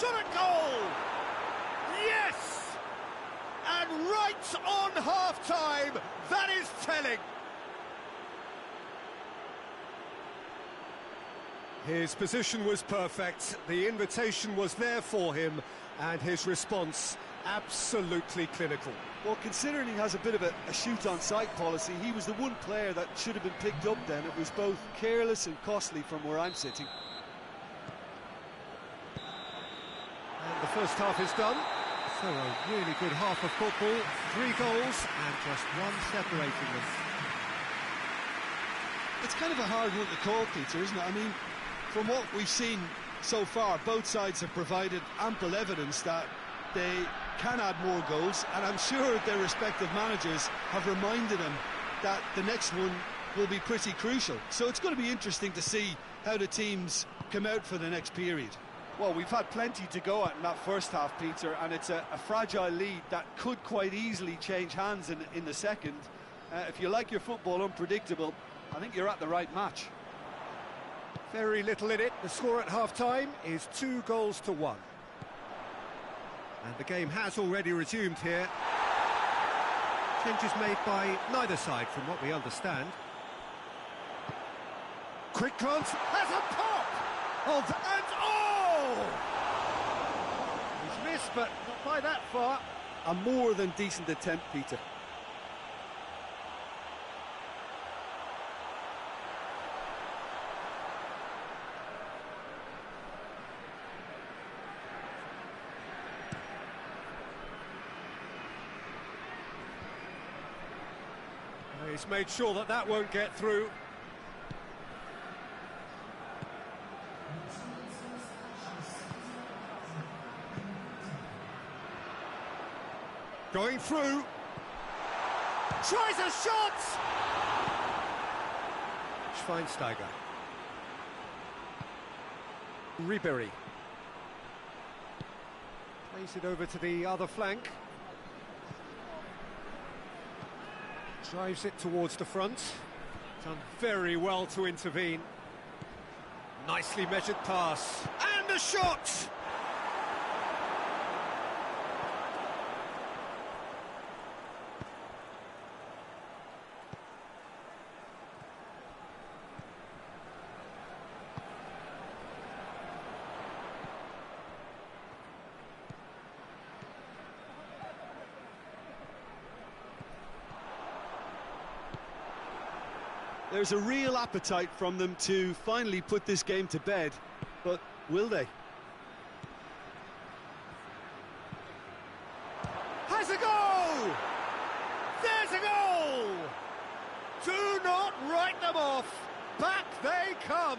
Shot at goal! Yes! And right on half-time, that is telling. His position was perfect, the invitation was there for him, and his response absolutely clinical. Well, considering he has a bit of a shoot-on-sight policy, he was the one player that should have been picked up then. It was both careless and costly from where I'm sitting. And the first half is done. So a really good half of football, 3 goals and just one separating them. It's kind of a hard one to call, Peter, isn't it? I mean, from what we've seen so far, both sides have provided ample evidence that they can add more goals, and I'm sure their respective managers have reminded them that the next one will be pretty crucial. So it's going to be interesting to see how the teams come out for the next period. Well, we've had plenty to go at in that first half, Peter, and it's a fragile lead that could quite easily change hands in the second. If you like your football unpredictable, I think you're at the right match. Very little in it. The score at half-time is 2-1. And the game has already resumed here. Changes made by neither side, from what we understand. Quick glance, has a pop! And oh! He's missed, but not by that far. A more than decent attempt, Peter. He's made sure that that won't get through. Going through. Tries a shot! Schweinsteiger. Ribery. Plays it over to the other flank. Drives it towards the front. Done very well to intervene. Nicely measured pass. And a shot! There's a real appetite from them to finally put this game to bed, but will they? Has a goal! There's a goal! Do not write them off! Back they come!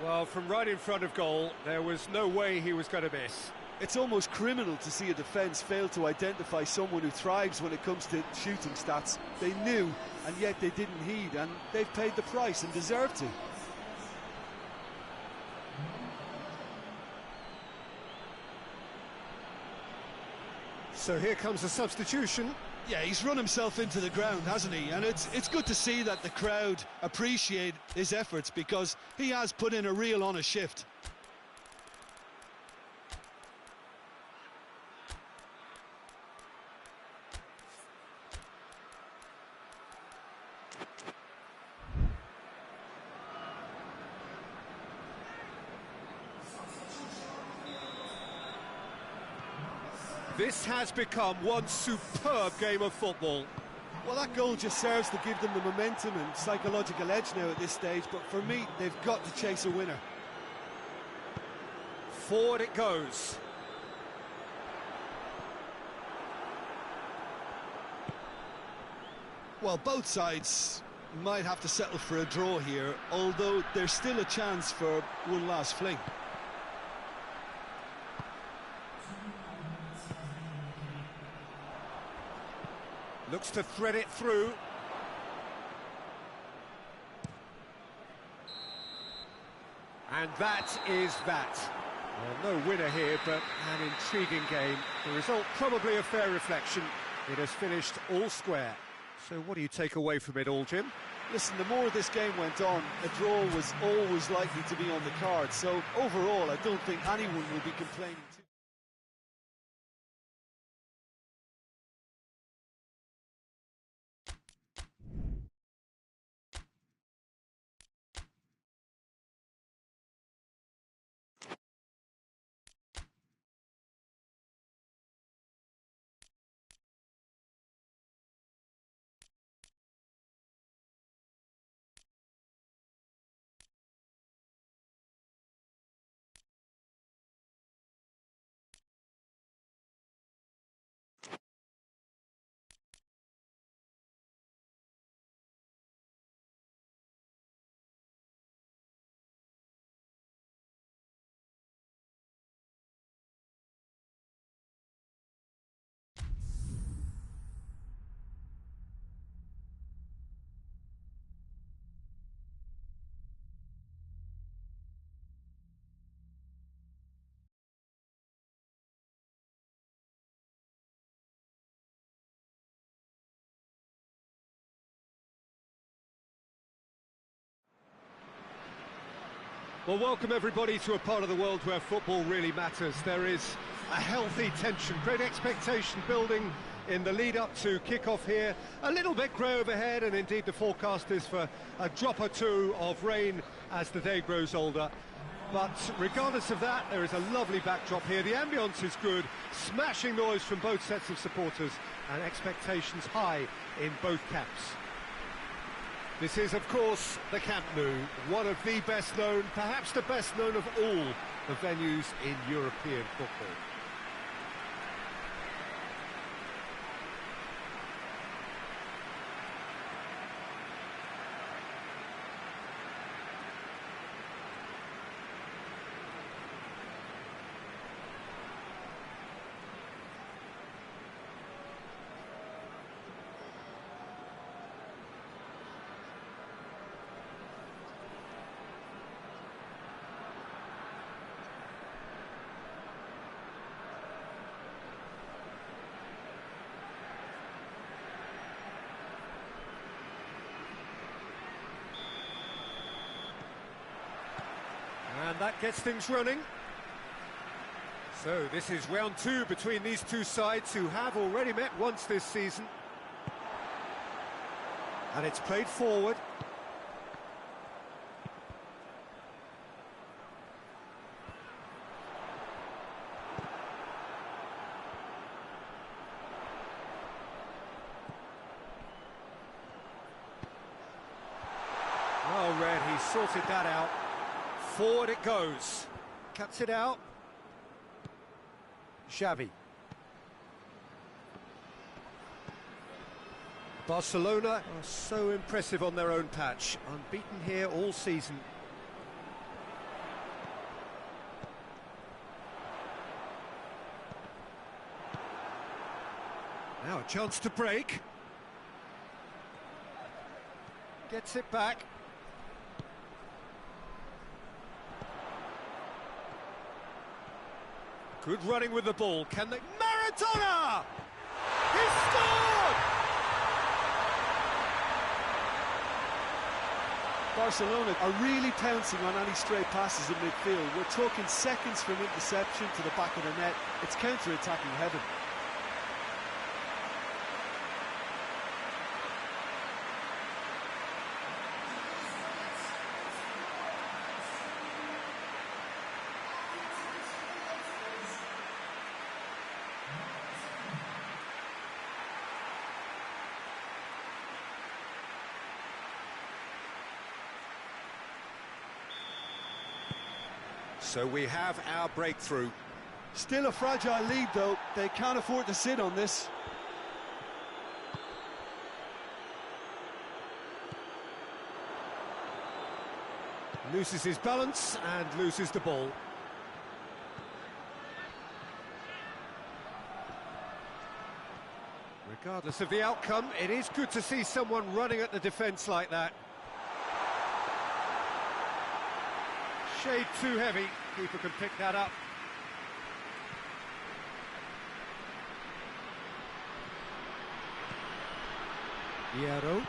Well, from right in front of goal, there was no way he was going to miss. It's almost criminal to see a defence fail to identify someone who thrives when it comes to shooting stats. They knew, and yet they didn't heed, and they've paid the price and deserve to. So here comes a substitution. Yeah, he's run himself into the ground, hasn't he? And it's good to see that the crowd appreciate his efforts, because he has put in a real honest shift. This has become one superb game of football. Well, that goal just serves to give them the momentum and psychological edge now at this stage, but for me, they've got to chase a winner. Forward it goes. Well, both sides might have to settle for a draw here, although there's still a chance for one last fling. Looks to thread it through. And that is that. Well, no winner here, but an intriguing game. The result probably a fair reflection. It has finished all square. So what do you take away from it all, Jim? Listen, the more this game went on, a draw was always likely to be on the card. So overall, I don't think anyone will be complaining. Well, welcome everybody to a part of the world where football really matters. There is a healthy tension, great expectation building in the lead-up to kick-off here. A little bit grey overhead, and indeed the forecast is for a drop or two of rain as the day grows older. But regardless of that, there is a lovely backdrop here. The ambience is good, smashing noise from both sets of supporters, and expectations high in both camps. This is, of course, the Camp Nou, one of the best known, perhaps the best known of all the venues in European football. And that gets things running. So this is round two between these two sides who have already met once this season. And it's played forward. Well read, he sorted that out. Forward it goes. Cuts it out. Xavi. Barcelona are so impressive on their own patch. Unbeaten here all season. Now a chance to break. Gets it back. Good running with the ball. Can they... Maradona! He scored! Barcelona are really pouncing on any stray passes in midfield. We're talking seconds from interception to the back of the net. It's counter-attacking heaven. So we have our breakthrough. Still a fragile lead, though. They can't afford to sit on this. Loses his balance and loses the ball. Regardless of the outcome, it is good to see someone running at the defence like that. Shade too heavy. Keeper can pick that up. Hierro.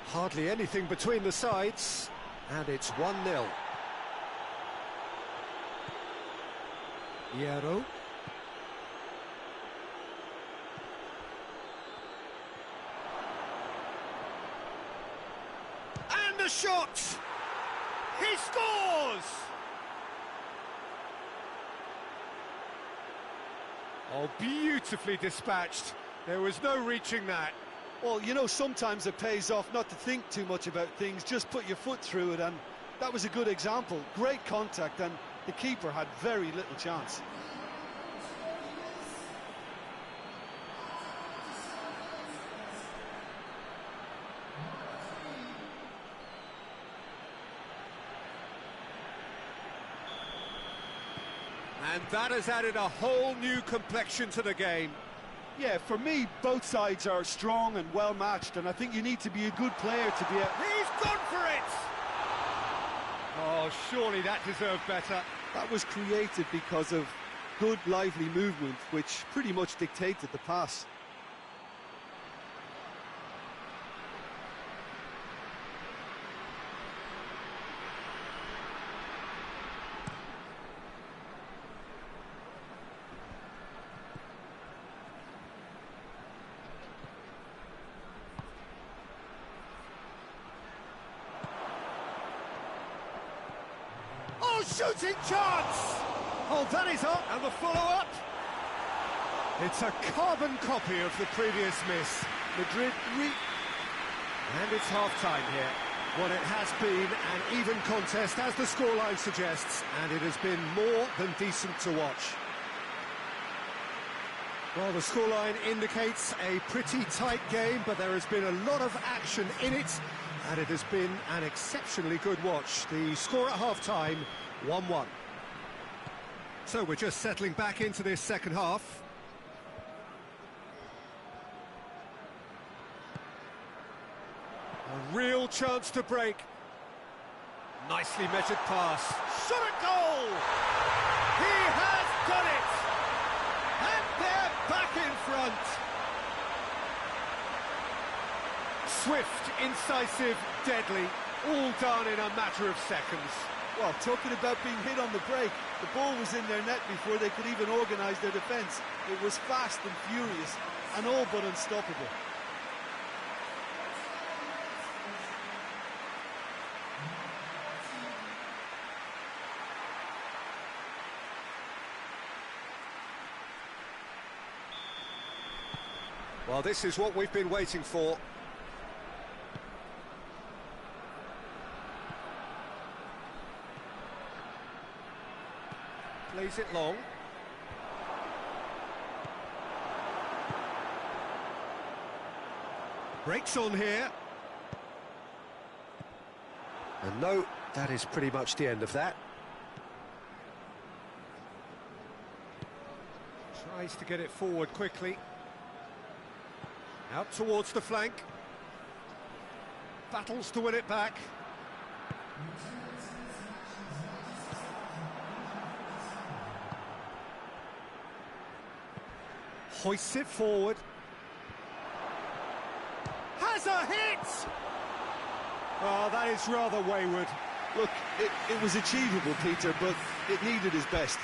Hardly anything between the sides, and it's 1-0. Hierro. And the shot! He scores! Oh, beautifully dispatched. There was no reaching that. Well, you know, sometimes it pays off not to think too much about things, just put your foot through it, and that was a good example. Great contact, and the keeper had very little chance. And that has added a whole new complexion to the game. Yeah, for me, both sides are strong and well-matched, and I think you need to be a good player to be a... He's gone for it! Oh, surely that deserved better. That was created because of good, lively movement, which pretty much dictated the pass. shooting chance! Oh, that is up, and the follow-up. It's a carbon copy of the previous miss. Madrid and it's half-time here. Well, it has been an even contest, as the scoreline suggests, and it has been more than decent to watch. Well, the scoreline indicates a pretty tight game, but there has been a lot of action in it, and it has been an exceptionally good watch. The score at half-time, 1-1. So we're just settling back into this second half. A real chance to break. Nicely measured pass. Shot at goal! He has done it! And they're back in front. Swift, incisive, deadly, all done in a matter of seconds. Well, talking about being hit on the break, the ball was in their net before they could even organise their defence. It was fast and furious, and all but unstoppable. Well, this is what we've been waiting for. Plays it long. Breaks on here. And no, that is pretty much the end of that. Tries to get it forward quickly. Out towards the flank. Battles to win it back. Hoists it forward. Has a hit! Oh, that is rather wayward. Look, it was achievable, Peter, but it needed his best.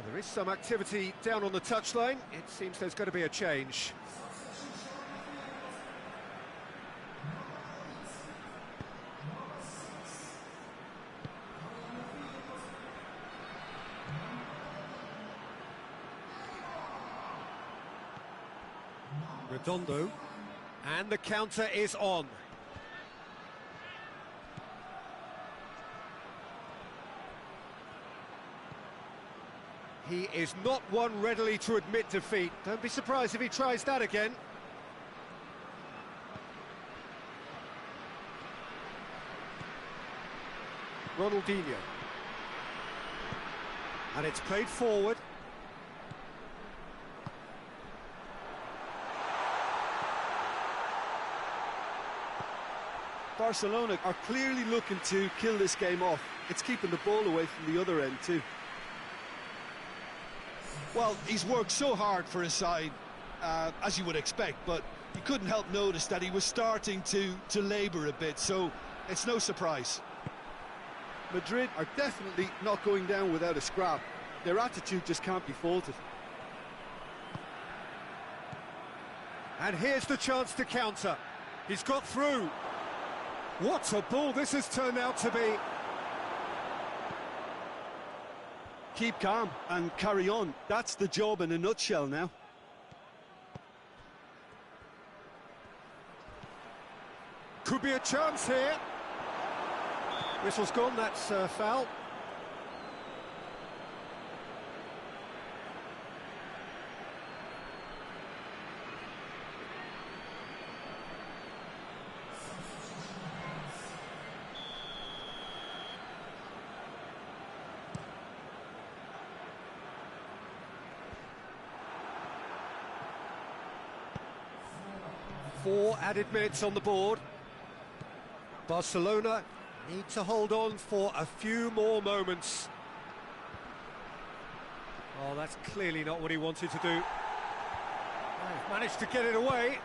There is some activity down on the touchline. It seems there's going to be a change. Redondo. And the counter is on. He is not one readily to admit defeat. Don't be surprised if he tries that again. Ronaldinho. And it's played forward. Barcelona are clearly looking to kill this game off. It's keeping the ball away from the other end too. Well, he's worked so hard for his side, as you would expect, but you couldn't help notice that he was starting to labour a bit, so it's no surprise. Madrid are definitely not going down without a scrap. Their attitude just can't be faulted. And here's the chance to counter. He's got through. What a ball this has turned out to be. Keep calm and carry on. That's the job in a nutshell now. Could be a chance here. Whistle's gone, that's foul. Four added minutes on the board. Barcelona need to hold on for a few more moments. Oh, that's clearly not what he wanted to do. They've managed to get it away.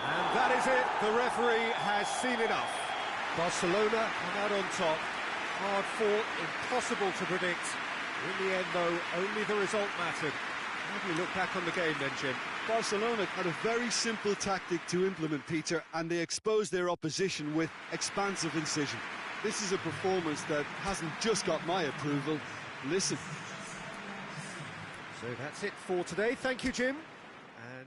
And that is it. The referee has seen enough. Barcelona come out on top. Hard fought, impossible to predict. In the end, though, only the result mattered. How do you look back on the game then, Jim? Barcelona had a very simple tactic to implement, Peter, and they exposed their opposition with expansive incision. This is a performance that hasn't just got my approval. Listen. So that's it for today. Thank you, Jim. And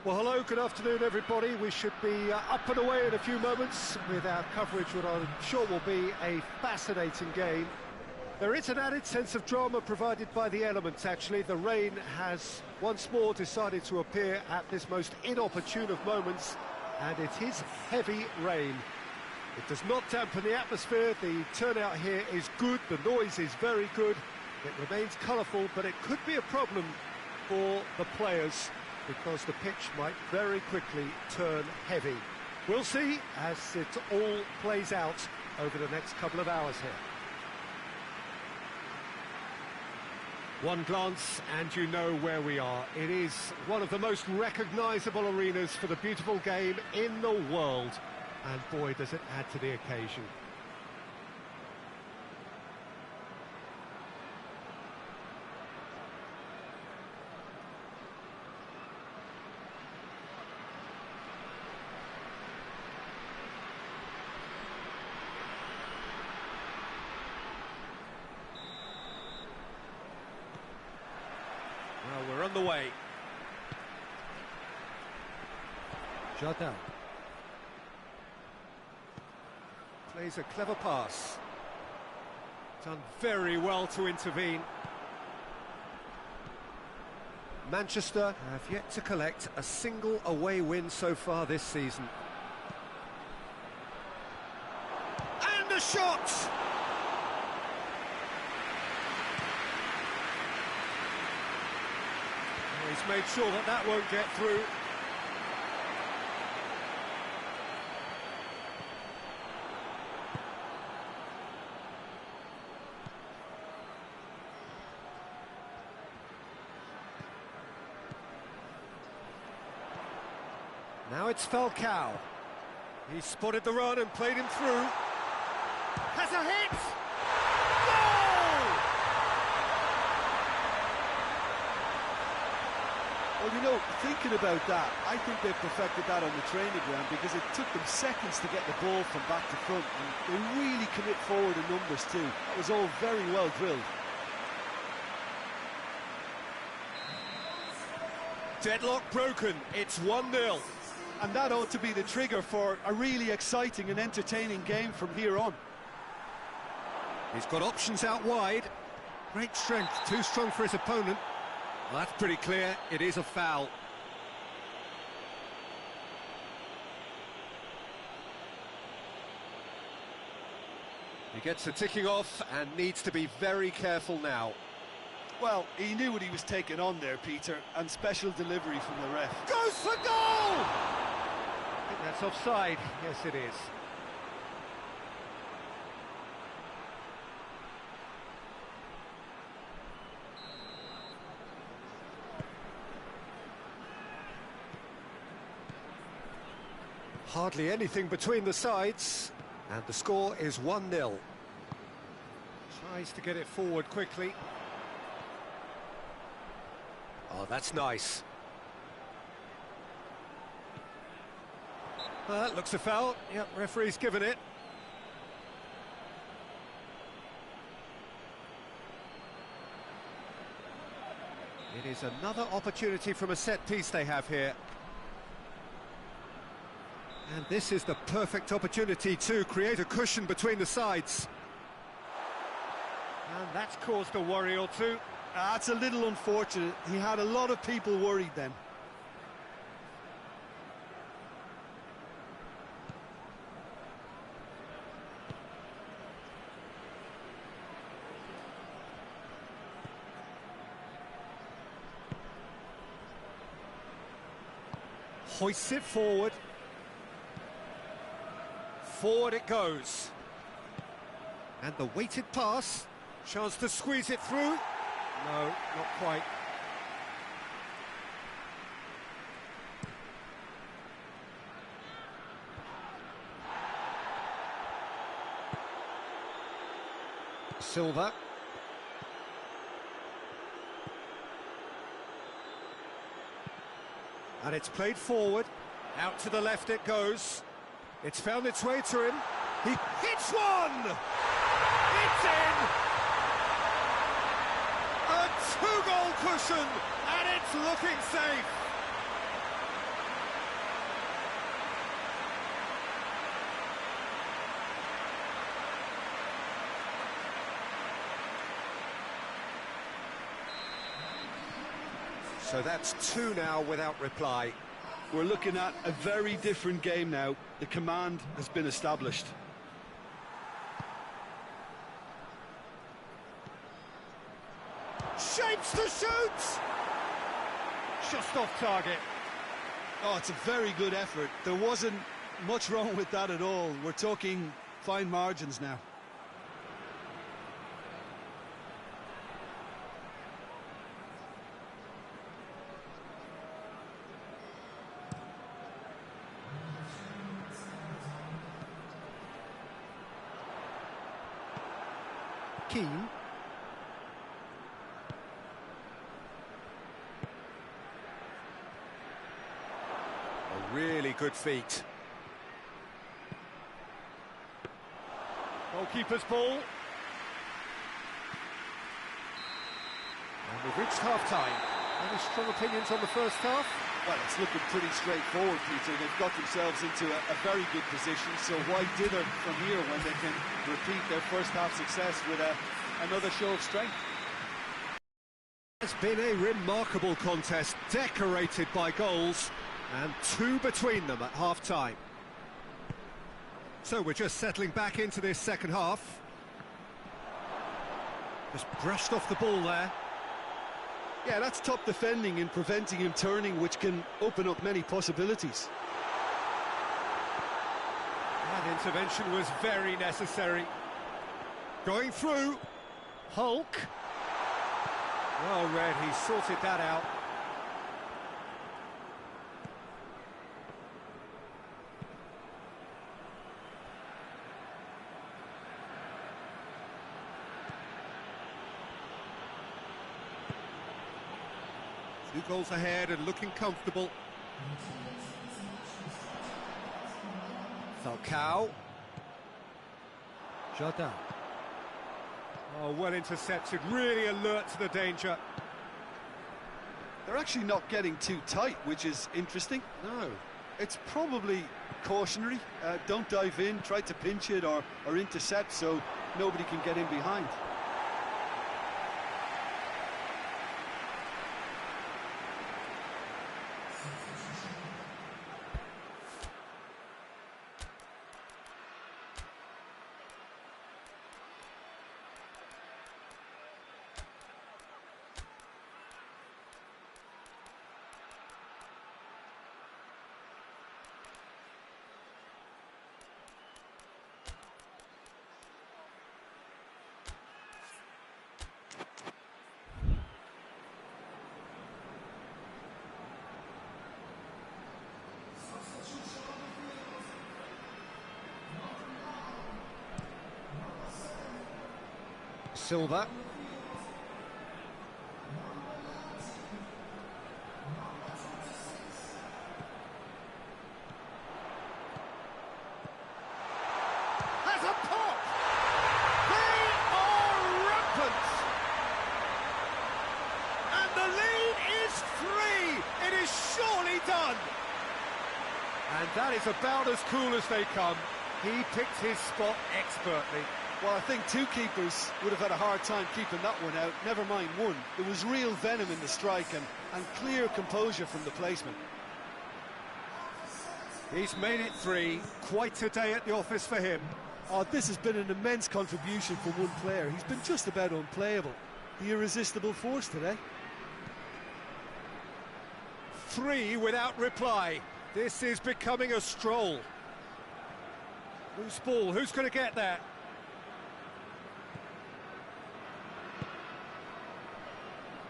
well, hello, good afternoon, everybody. We should be up and away in a few moments with our coverage, what I'm sure will be a fascinating game. There is an added sense of drama provided by the elements, actually. The rain has once more decided to appear at this most inopportune of moments, and it is heavy rain. It does not dampen the atmosphere. The turnout here is good, the noise is very good. It remains colourful, but it could be a problem for the players, because the pitch might very quickly turn heavy. We'll see as it all plays out over the next couple of hours here. One glance and you know where we are. It is one of the most recognisable arenas for the beautiful game in the world. And boy, does it add to the occasion. Well, we're on the way. Jardin. Plays a clever pass. Done very well to intervene. Manchester have yet to collect a single away win so far this season. And a shot! He's made sure that that won't get through. Now it's Falcao. He spotted the run and played him through. Has a hit! Goal! Well, you know, thinking about that, I think they perfected that on the training ground, because it took them seconds to get the ball from back to front, and they really commit forward in numbers too. That was all very well drilled. Deadlock broken, it's 1-0. And that ought to be the trigger for a really exciting and entertaining game from here on. He's got options out wide. Great strength, too strong for his opponent. Well, that's pretty clear, it is a foul. He gets the ticking off and needs to be very careful now. Well, he knew what he was taking on there, Peter, and special delivery from the ref. Goes for goal! I think that's offside. Yes, it is. Hardly anything between the sides, and the score is 1-0. Tries to get it forward quickly. Oh, that's nice. That looks a foul. Yep, referee's given it. It is another opportunity from a set piece they have here. And this is the perfect opportunity to create a cushion between the sides. And that's caused a worry or two. That's a little unfortunate. He had a lot of people worried then. Hoists it forward. Forward it goes. And the weighted pass. Chance to squeeze it through. No, not quite. Silva. And it's played forward. Out to the left it goes. It's found its way to him. He hits one! It's in! A two-goal cushion, and it's looking safe. So that's two now without reply. We're looking at a very different game now. The command has been established. Shapes to shoot! Just off target. Oh, it's a very good effort. There wasn't much wrong with that at all. We're talking fine margins now. Keane. A really good feat. Goalkeeper's ball. And we've reached half-time. Any strong opinions on the first half? Well, it's looking pretty straightforward, Peter. They've got themselves into a very good position, so why dither from here when they can repeat their first half success with another show of strength? It's been a remarkable contest, decorated by goals, and two between them at half-time. So we're just settling back into this second half. Just brushed off the ball there. Yeah, that's top defending and preventing him turning, which can open up many possibilities. That intervention was very necessary. Going through. Hulk. Well read, he sorted that out. Two goals ahead and looking comfortable. Falcao. Jardin. Oh, well intercepted, really alert to the danger. They're actually not getting too tight, which is interesting. No. It's probably cautionary. Don't dive in, try to pinch it or intercept so nobody can get in behind. Silva. is about as cool as they come. He picked his spot expertly. Well, I think two keepers would have had a hard time keeping that one out, never mind one. There was real venom in the strike and clear composure from the placement. He's made it 3. Quite a day at the office for him. Oh, this has been an immense contribution from one player. He's been just about unplayable. The irresistible force today. 3 without reply. This is becoming a stroll. Loose ball, who's going to get there?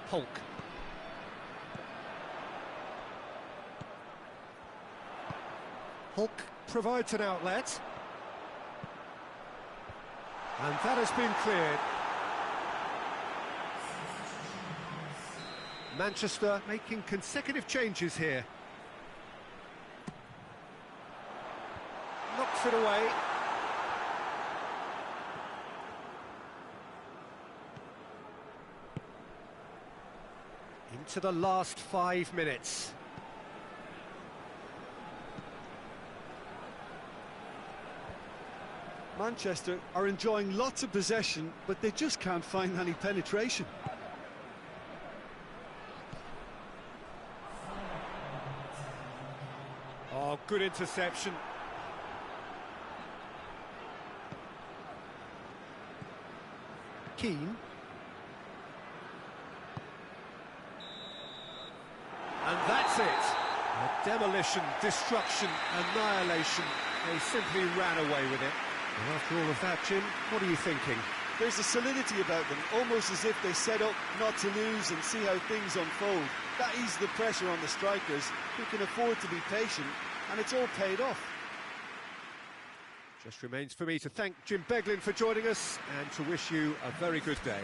Hulk. Hulk provides an outlet. And that has been cleared. Manchester making consecutive changes here. Knocks it away. Into the last 5 minutes. Manchester are enjoying lots of possession, but they just can't find any penetration. Oh, good interception. Keane. And that's it. A demolition, destruction, annihilation. They simply ran away with it. And after all of that, Jim, what are you thinking? There's a solidity about them, almost as if they set up not to lose and see how things unfold. That eases the pressure on the strikers, who can afford to be patient, and it's all paid off. Just remains for me to thank Jim Beglin for joining us and to wish you a very good day.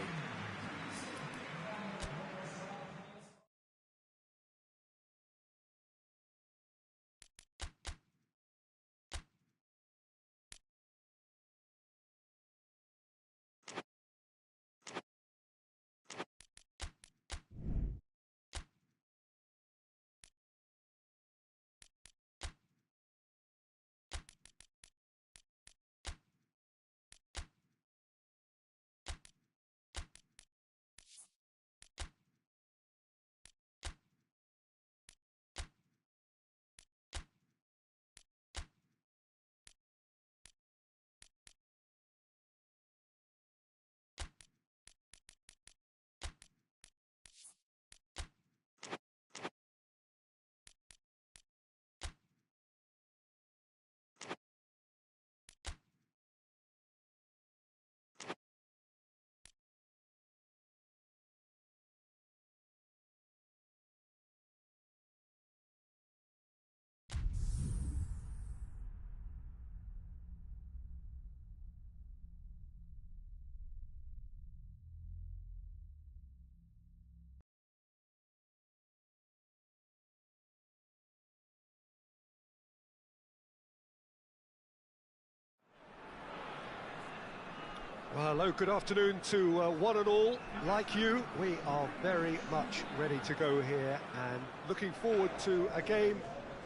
Well, hello, good afternoon to one and all. Like you, we are very much ready to go here and looking forward to a game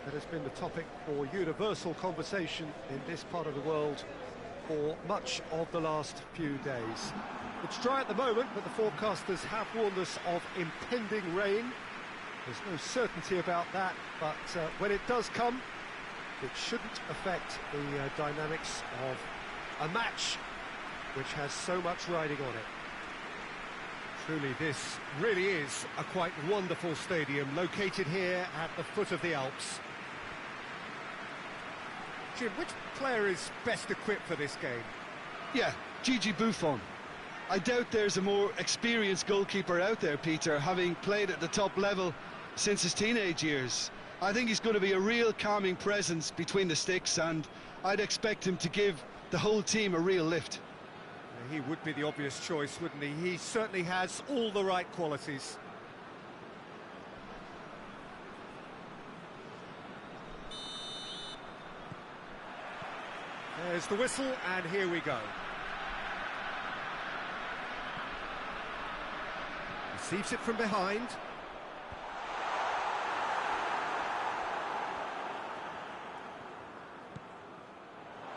that has been the topic for universal conversation in this part of the world for much of the last few days. It's dry at the moment, but the forecasters have warned us of impending rain. There's no certainty about that, but when it does come, it shouldn't affect the dynamics of a match which has so much riding on it. Truly, this really is a quite wonderful stadium, located here at the foot of the Alps. Jim, which player is best equipped for this game? Yeah, Gigi Buffon. I doubt there's a more experienced goalkeeper out there, Peter, having played at the top level since his teenage years. I think he's going to be a real calming presence between the sticks, and I'd expect him to give the whole team a real lift. He would be the obvious choice, wouldn't he? He certainly has all the right qualities. There's the whistle, and here we go. Receives it from behind.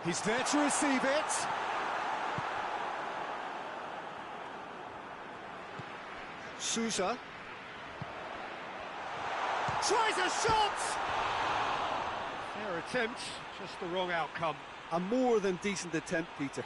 He's there to receive it. Sousa. Tries a shot! Fair attempt, just the wrong outcome. A more than decent attempt, Peter.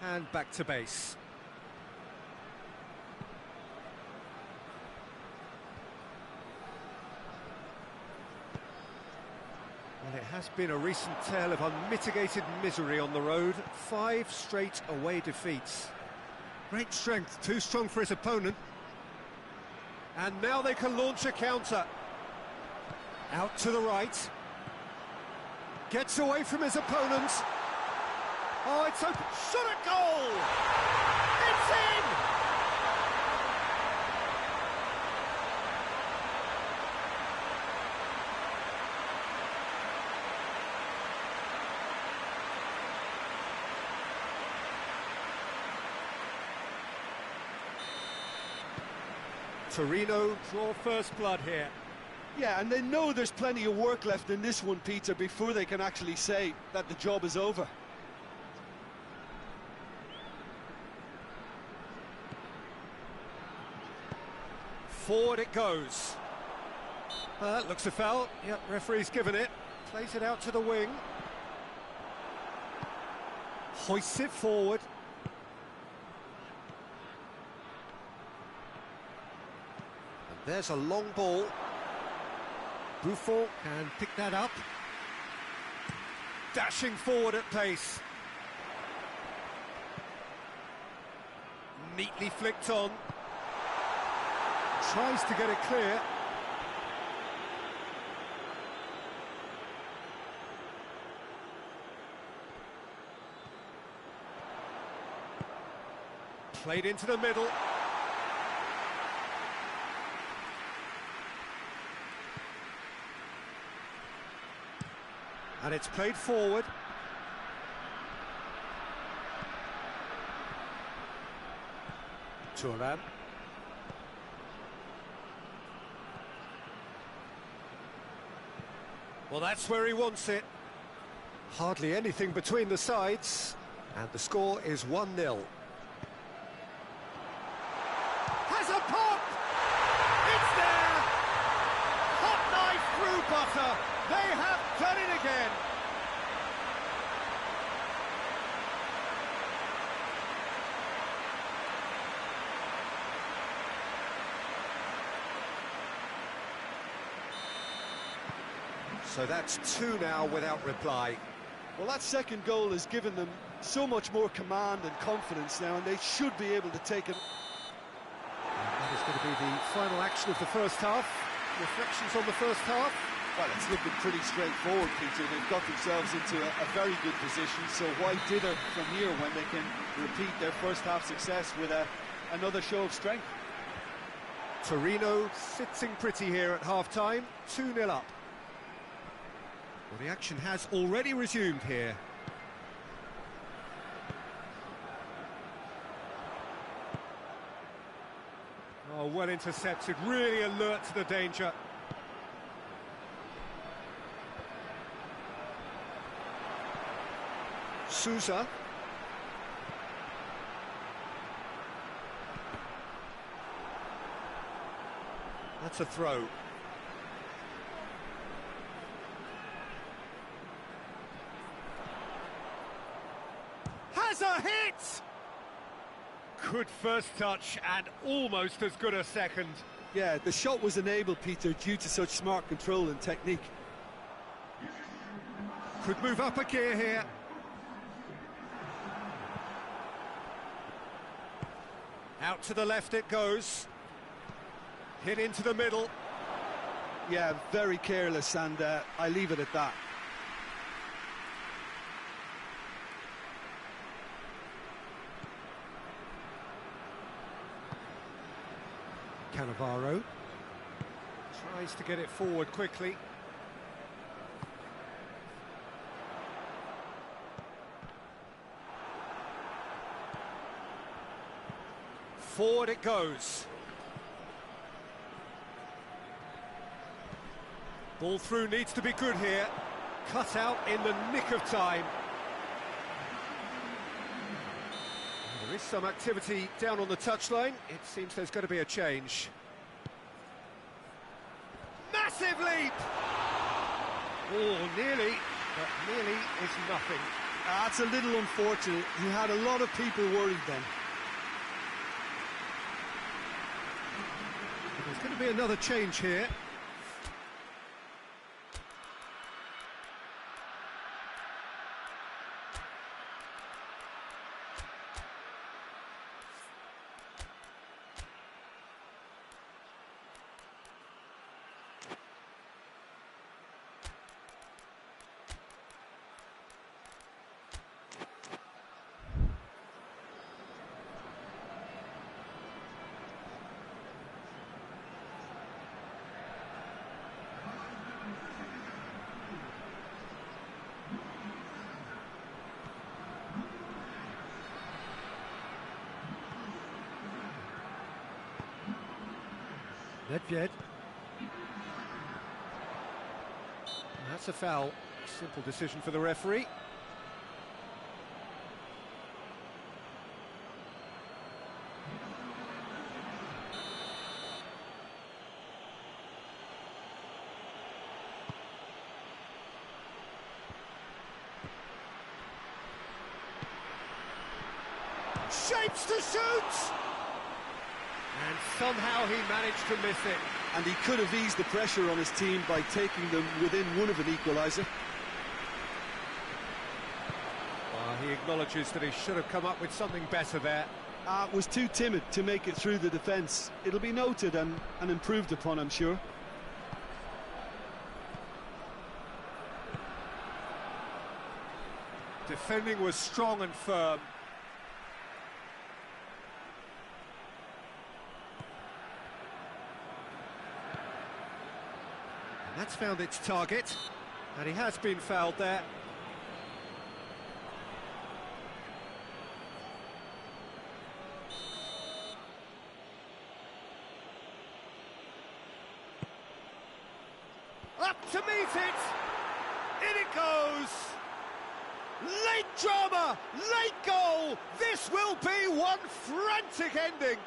And back to base. Well, it has been a recent tale of unmitigated misery on the road. 5 straight away defeats. Great strength, too strong for his opponent. And now they can launch a counter. Out to the right. Gets away from his opponent. Oh, it's open. Shot at goal! It's in! Torneo draw first blood here. Yeah, and they know there's plenty of work left in this one, Peter, before they can actually say that the job is over. Forward it goes. Looks a foul. Yep, referee's given it. Plays it out to the wing. Hoists it forward. And there's a long ball. Buffon can pick that up. Dashing forward at pace. Neatly flicked on. Tries to get it clear. Played into the middle. And it's played forward. Thuram. Well, that's where he wants it. Hardly anything between the sides, and the score is 1-0. Has a pop! It's there! Hot knife through butter. They have done it again. So that's 2 now without reply. Well, that second goal has given them so much more command and confidence now, and they should be able to take it. And that is going to be the final action of the first half. Reflections on the first half? Well, it's looking pretty straightforward, Peter. They've got themselves into a very good position, so why dither from here when they can repeat their first half success with another show of strength? Torneo sitting pretty here at half-time, 2-0 up. Well, the action has already resumed here. Oh, well intercepted, really alert to the danger. Sousa. That's a throw. Has a hit! Good first touch and almost as good a second. Yeah, the shot was enabled, Peter, due to such smart control and technique. Could move up a gear here. Out to the left it goes. Hit into the middle. Yeah, very careless, and I leave it at that. Cannavaro. Tries to get it forward quickly. Forward it goes. Ball through needs to be good here. Cut out in the nick of time. There is some activity down on the touchline. It seems there's going to be a change. Massive leap! Oh, nearly, but nearly is nothing. That's a little unfortunate. He had a lot of people worried then. There's going to be another change here. Nedved. That's a foul. Simple decision for the referee. Shapes to shoot! And somehow he managed to miss it. And he could have eased the pressure on his team by taking them within one of an equaliser. He acknowledges that he should have come up with something better there. Was too timid to make it through the defence. It'll be noted and improved upon, I'm sure. Defending was strong and firm. That's found its target, and he has been fouled there. Up to meet it! In it goes! Late drama! Late goal! This will be one frantic ending!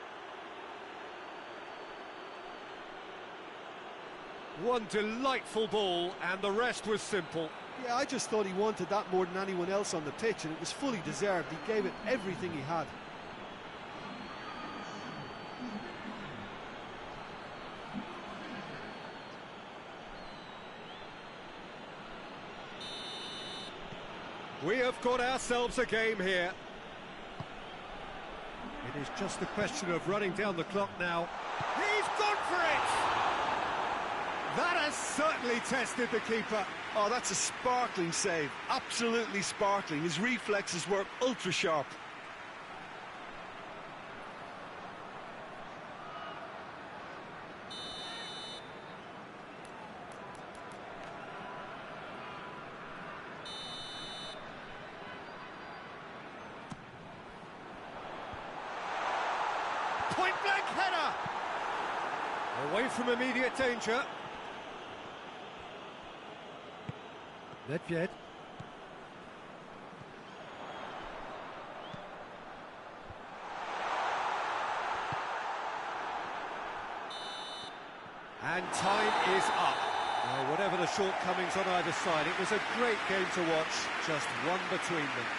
One delightful ball, and the rest was simple. Yeah, I just thought he wanted that more than anyone else on the pitch, and it was fully deserved. He gave it everything he had. We have got ourselves a game here. It is just a question of running down the clock now. He's gone for it! That has certainly tested the keeper. Oh, that's a sparkling save. Absolutely sparkling. His reflexes were ultra sharp. Point-blank header! Away from immediate danger. Nedved. And time is up. Well, whatever the shortcomings on either side, it was a great game to watch, just one between them.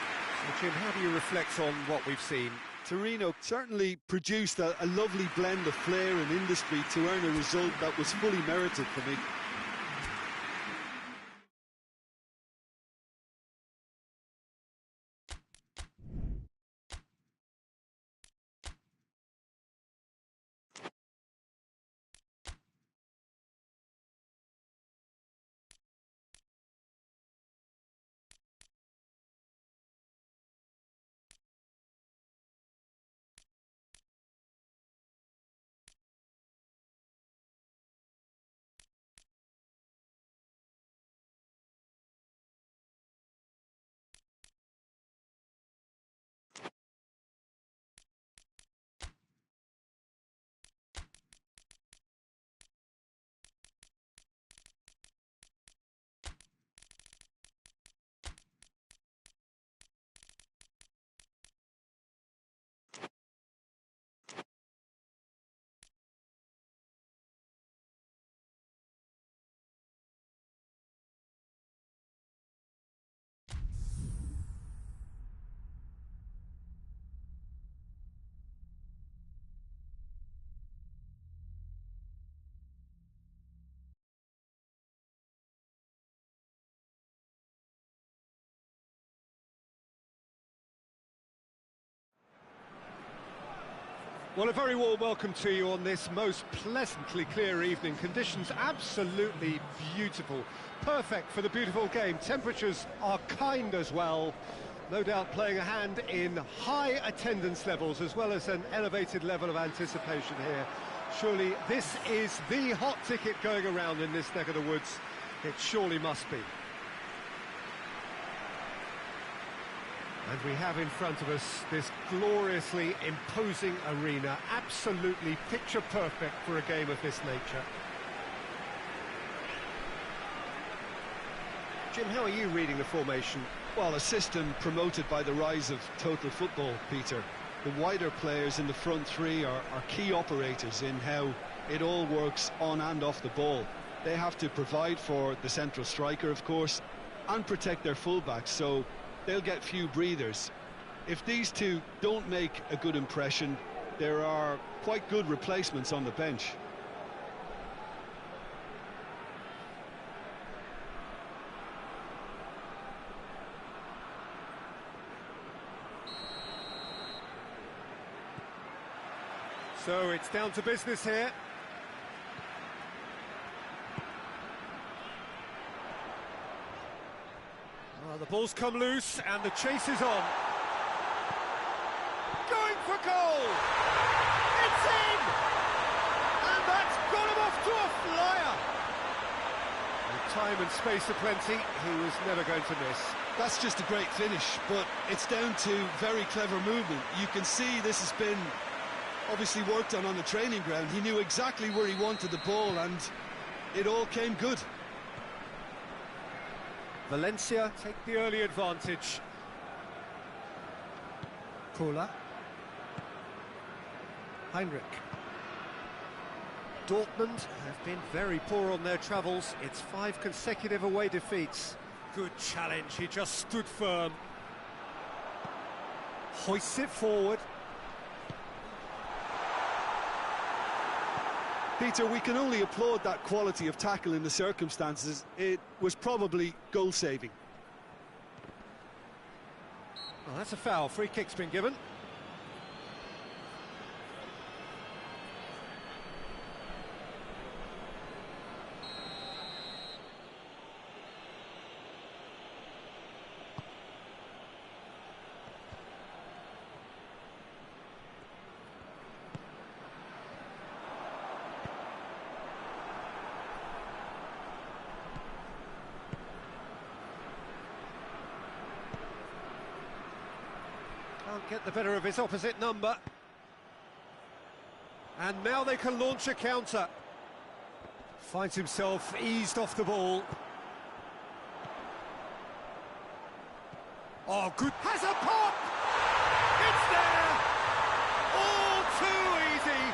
So, Jim, how do you reflect on what we've seen? Torneo certainly produced a lovely blend of flair and industry to earn a result that was fully merited for me. Well, a very warm welcome to you on this most pleasantly clear evening. Conditions absolutely beautiful. Perfect for the beautiful game. Temperatures are kind as well. No doubt playing a hand in high attendance levels as well as an elevated level of anticipation here. Surely this is the hot ticket going around in this neck of the woods. It surely must be. And we have in front of us this gloriously imposing arena, absolutely picture perfect for a game of this nature. Jim, how are you reading the formation? Well, a system promoted by the rise of total football, Peter. The wider players in the front three are key operators in how it all works on and off the ball. They have to provide for the central striker, of course, and protect their fullbacks, so they'll get few breathers. If these two don't make a good impression, there are quite good replacements on the bench. So it's down to business here. Well, the ball's come loose and the chase is on. Going for goal! It's in! And that's got him off to a flyer! With time and space aplenty, he was never going to miss. That's just a great finish, but it's down to very clever movement. You can see this has been obviously worked on the training ground. He knew exactly where he wanted the ball and it all came good. Valencia take the early advantage. Kula. Heinrich. Dortmund have been very poor on their travels. It's 5 consecutive away defeats. Good challenge, he just stood firm. Hoists it forward. Peter, we can only applaud that quality of tackle in the circumstances. It was probably goal-saving. Well, that's a foul. Free kick's been given. Can't get the better of his opposite number. And now they can launch a counter. Finds himself eased off the ball. Oh, good. Has a pop! It's there! All too easy.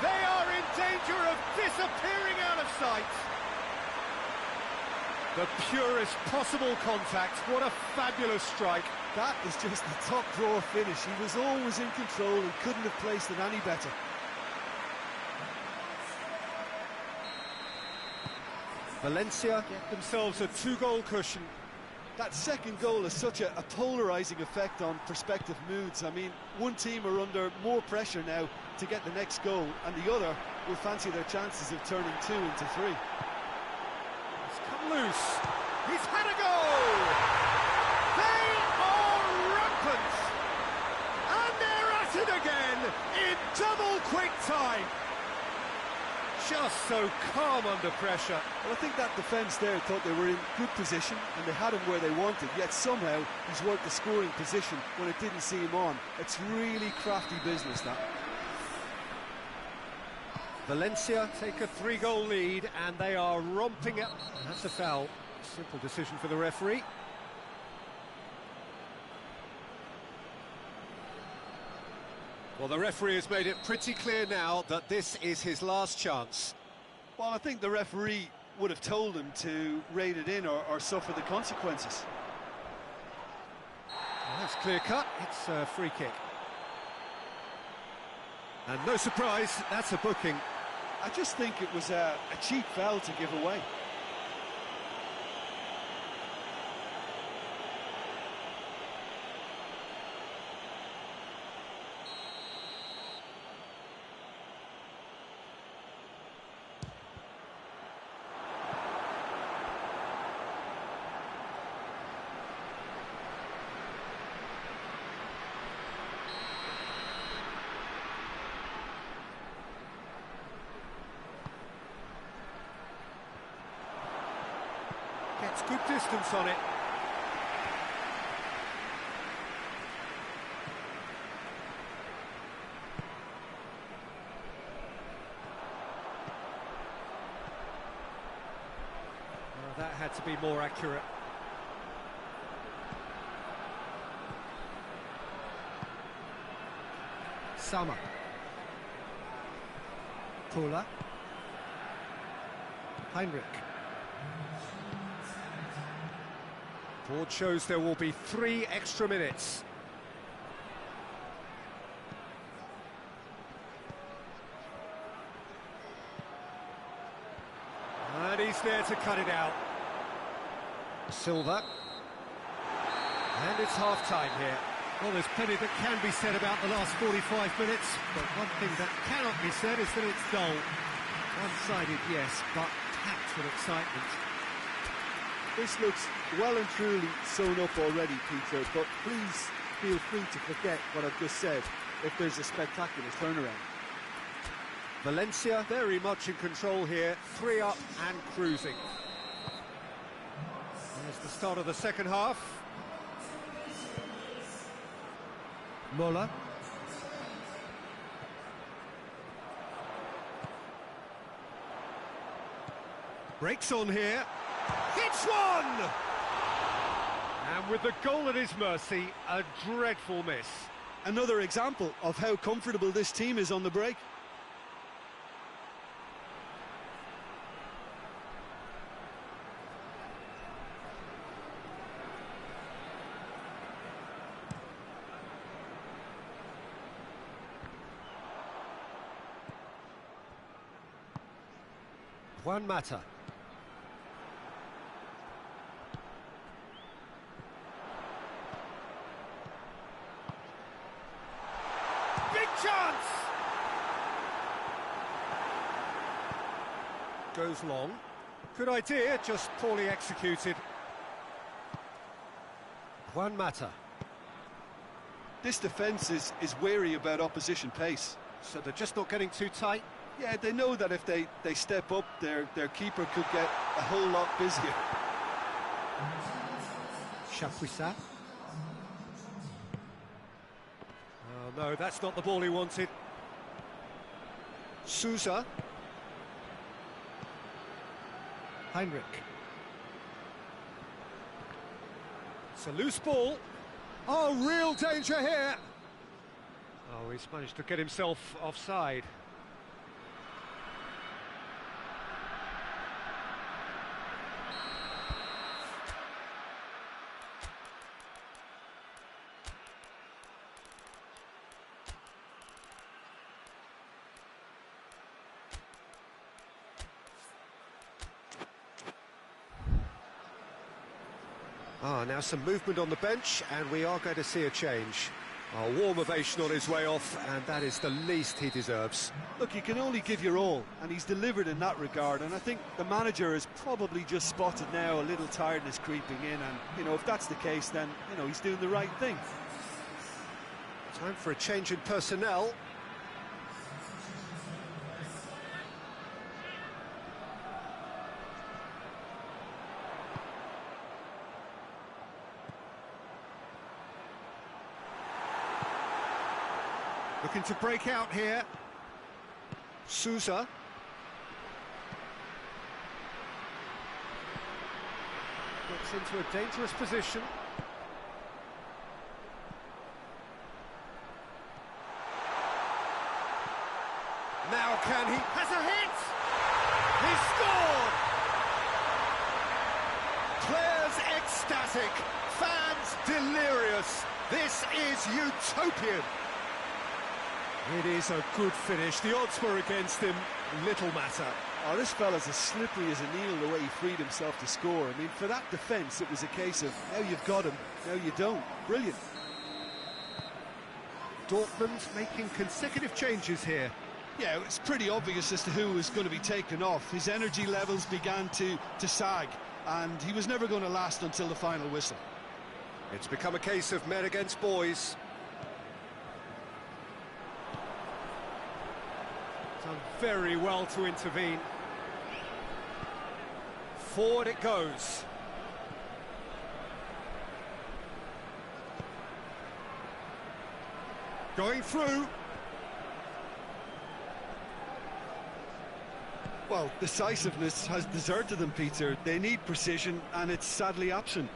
They are in danger of disappearing out of sight. The purest possible contact. What a fabulous strike. That is just the top drawer finish. He was always in control and couldn't have placed it any better. Valencia get themselves a 2-goal cushion. That second goal has such a polarising effect on prospective moods. I mean, one team are under more pressure now to get the next goal, and the other will fancy their chances of turning 2 into 3. It's come loose. He's had a goal! They are rampant! And they're at it again in double quick time. Just so calm under pressure. Well, I think that defence there thought they were in good position and they had him where they wanted, yet somehow he's worked the scoring position when it didn't see him on. It's really crafty business, that. Valencia take a 3-goal lead and they are romping up. That's a foul. Simple decision for the referee. Well, the referee has made it pretty clear now that this is his last chance. Well, I think the referee would have told him to rein it in or suffer the consequences. Well, that's clear cut. It's a free kick. And no surprise, that's a booking. I just think it was a cheap foul to give away. Gets good distance on it. Well, that had to be more accurate. Summer. Pula. Heinrich. Board shows there will be 3 extra minutes. And he's there to cut it out. Silva. And it's half-time here. Well, there's plenty that can be said about the last 45 minutes, but one thing that cannot be said is that it's dull. One-sided, yes, but packed with excitement. This looks well and truly sewn up already, Peter, but please feel free to forget what I've just said if there's a spectacular turnaround. Valencia very much in control here, 3 up and cruising. There's the start of the second half. Mola. Breaks on here. Hits one! And with the goal at his mercy, a dreadful miss. Another example of how comfortable this team is on the break. Juan Mata. Big chance! Goes long. Good idea, just poorly executed. Juan Mata. This defence is wary about opposition pace. So they're just not getting too tight. Yeah, they know that if they step up, their keeper could get a whole lot busier. Chapuisat. Oh no, that's not the ball he wanted. Sousa. Heinrich. It's a loose ball. Oh, real danger here. Oh, he's managed to get himself offside. Now some movement on the bench, and we are going to see a change. A warm ovation on his way off, and that is the least he deserves. Look, you can only give your all, and he's delivered in that regard, and I think the manager has probably just spotted now a little tiredness creeping in, and, you know, if that's the case, then, you know, he's doing the right thing. Time for a change in personnel. Looking to break out here. Sousa. Gets into a dangerous position. Now can he? Has a hit! He scored! Players ecstatic, fans delirious. This is utopian. It is a good finish. The odds were against him. Little matter. Oh, this fella's as slippery as a needle the way he freed himself to score. I mean, for that defence, it was a case of now you've got him, now you don't. Brilliant. Dortmund making consecutive changes here. Yeah, it's pretty obvious as to who was going to be taken off. His energy levels began to sag, and he was never going to last until the final whistle. It's become a case of men against boys. Done very well to intervene. Forward it goes. Going through. Well, decisiveness has deserted them, Peter. They need precision, and it's sadly absent.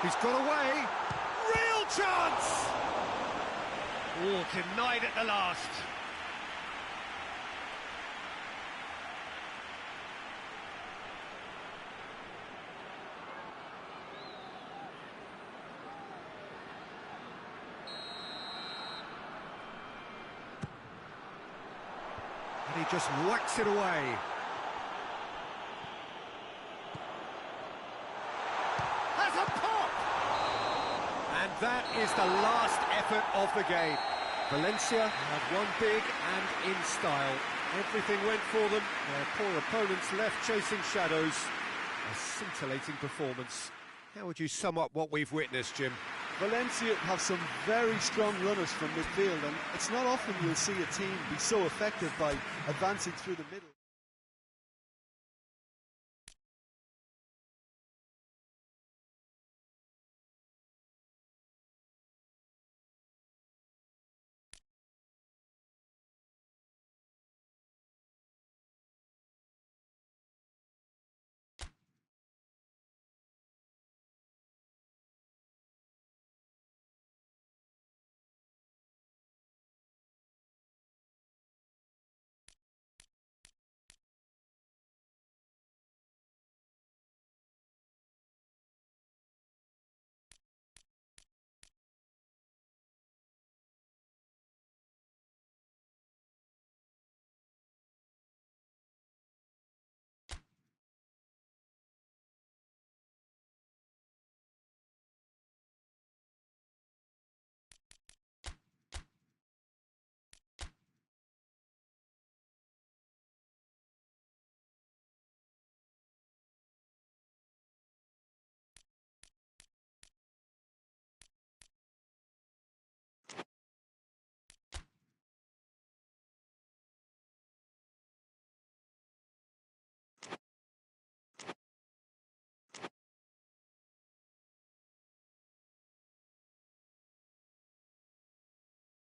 He's got away. Real chance! Oh, denied at the last. And he just whacks it away. Has a pop! And that is the last effort of the game. Valencia had won big and in style. Everything went for them. Their poor opponents left chasing shadows. A scintillating performance. How would you sum up what we've witnessed, Jim? Valencia have some very strong runners from midfield, and it's not often you'll see a team be so effective by advancing through the middle.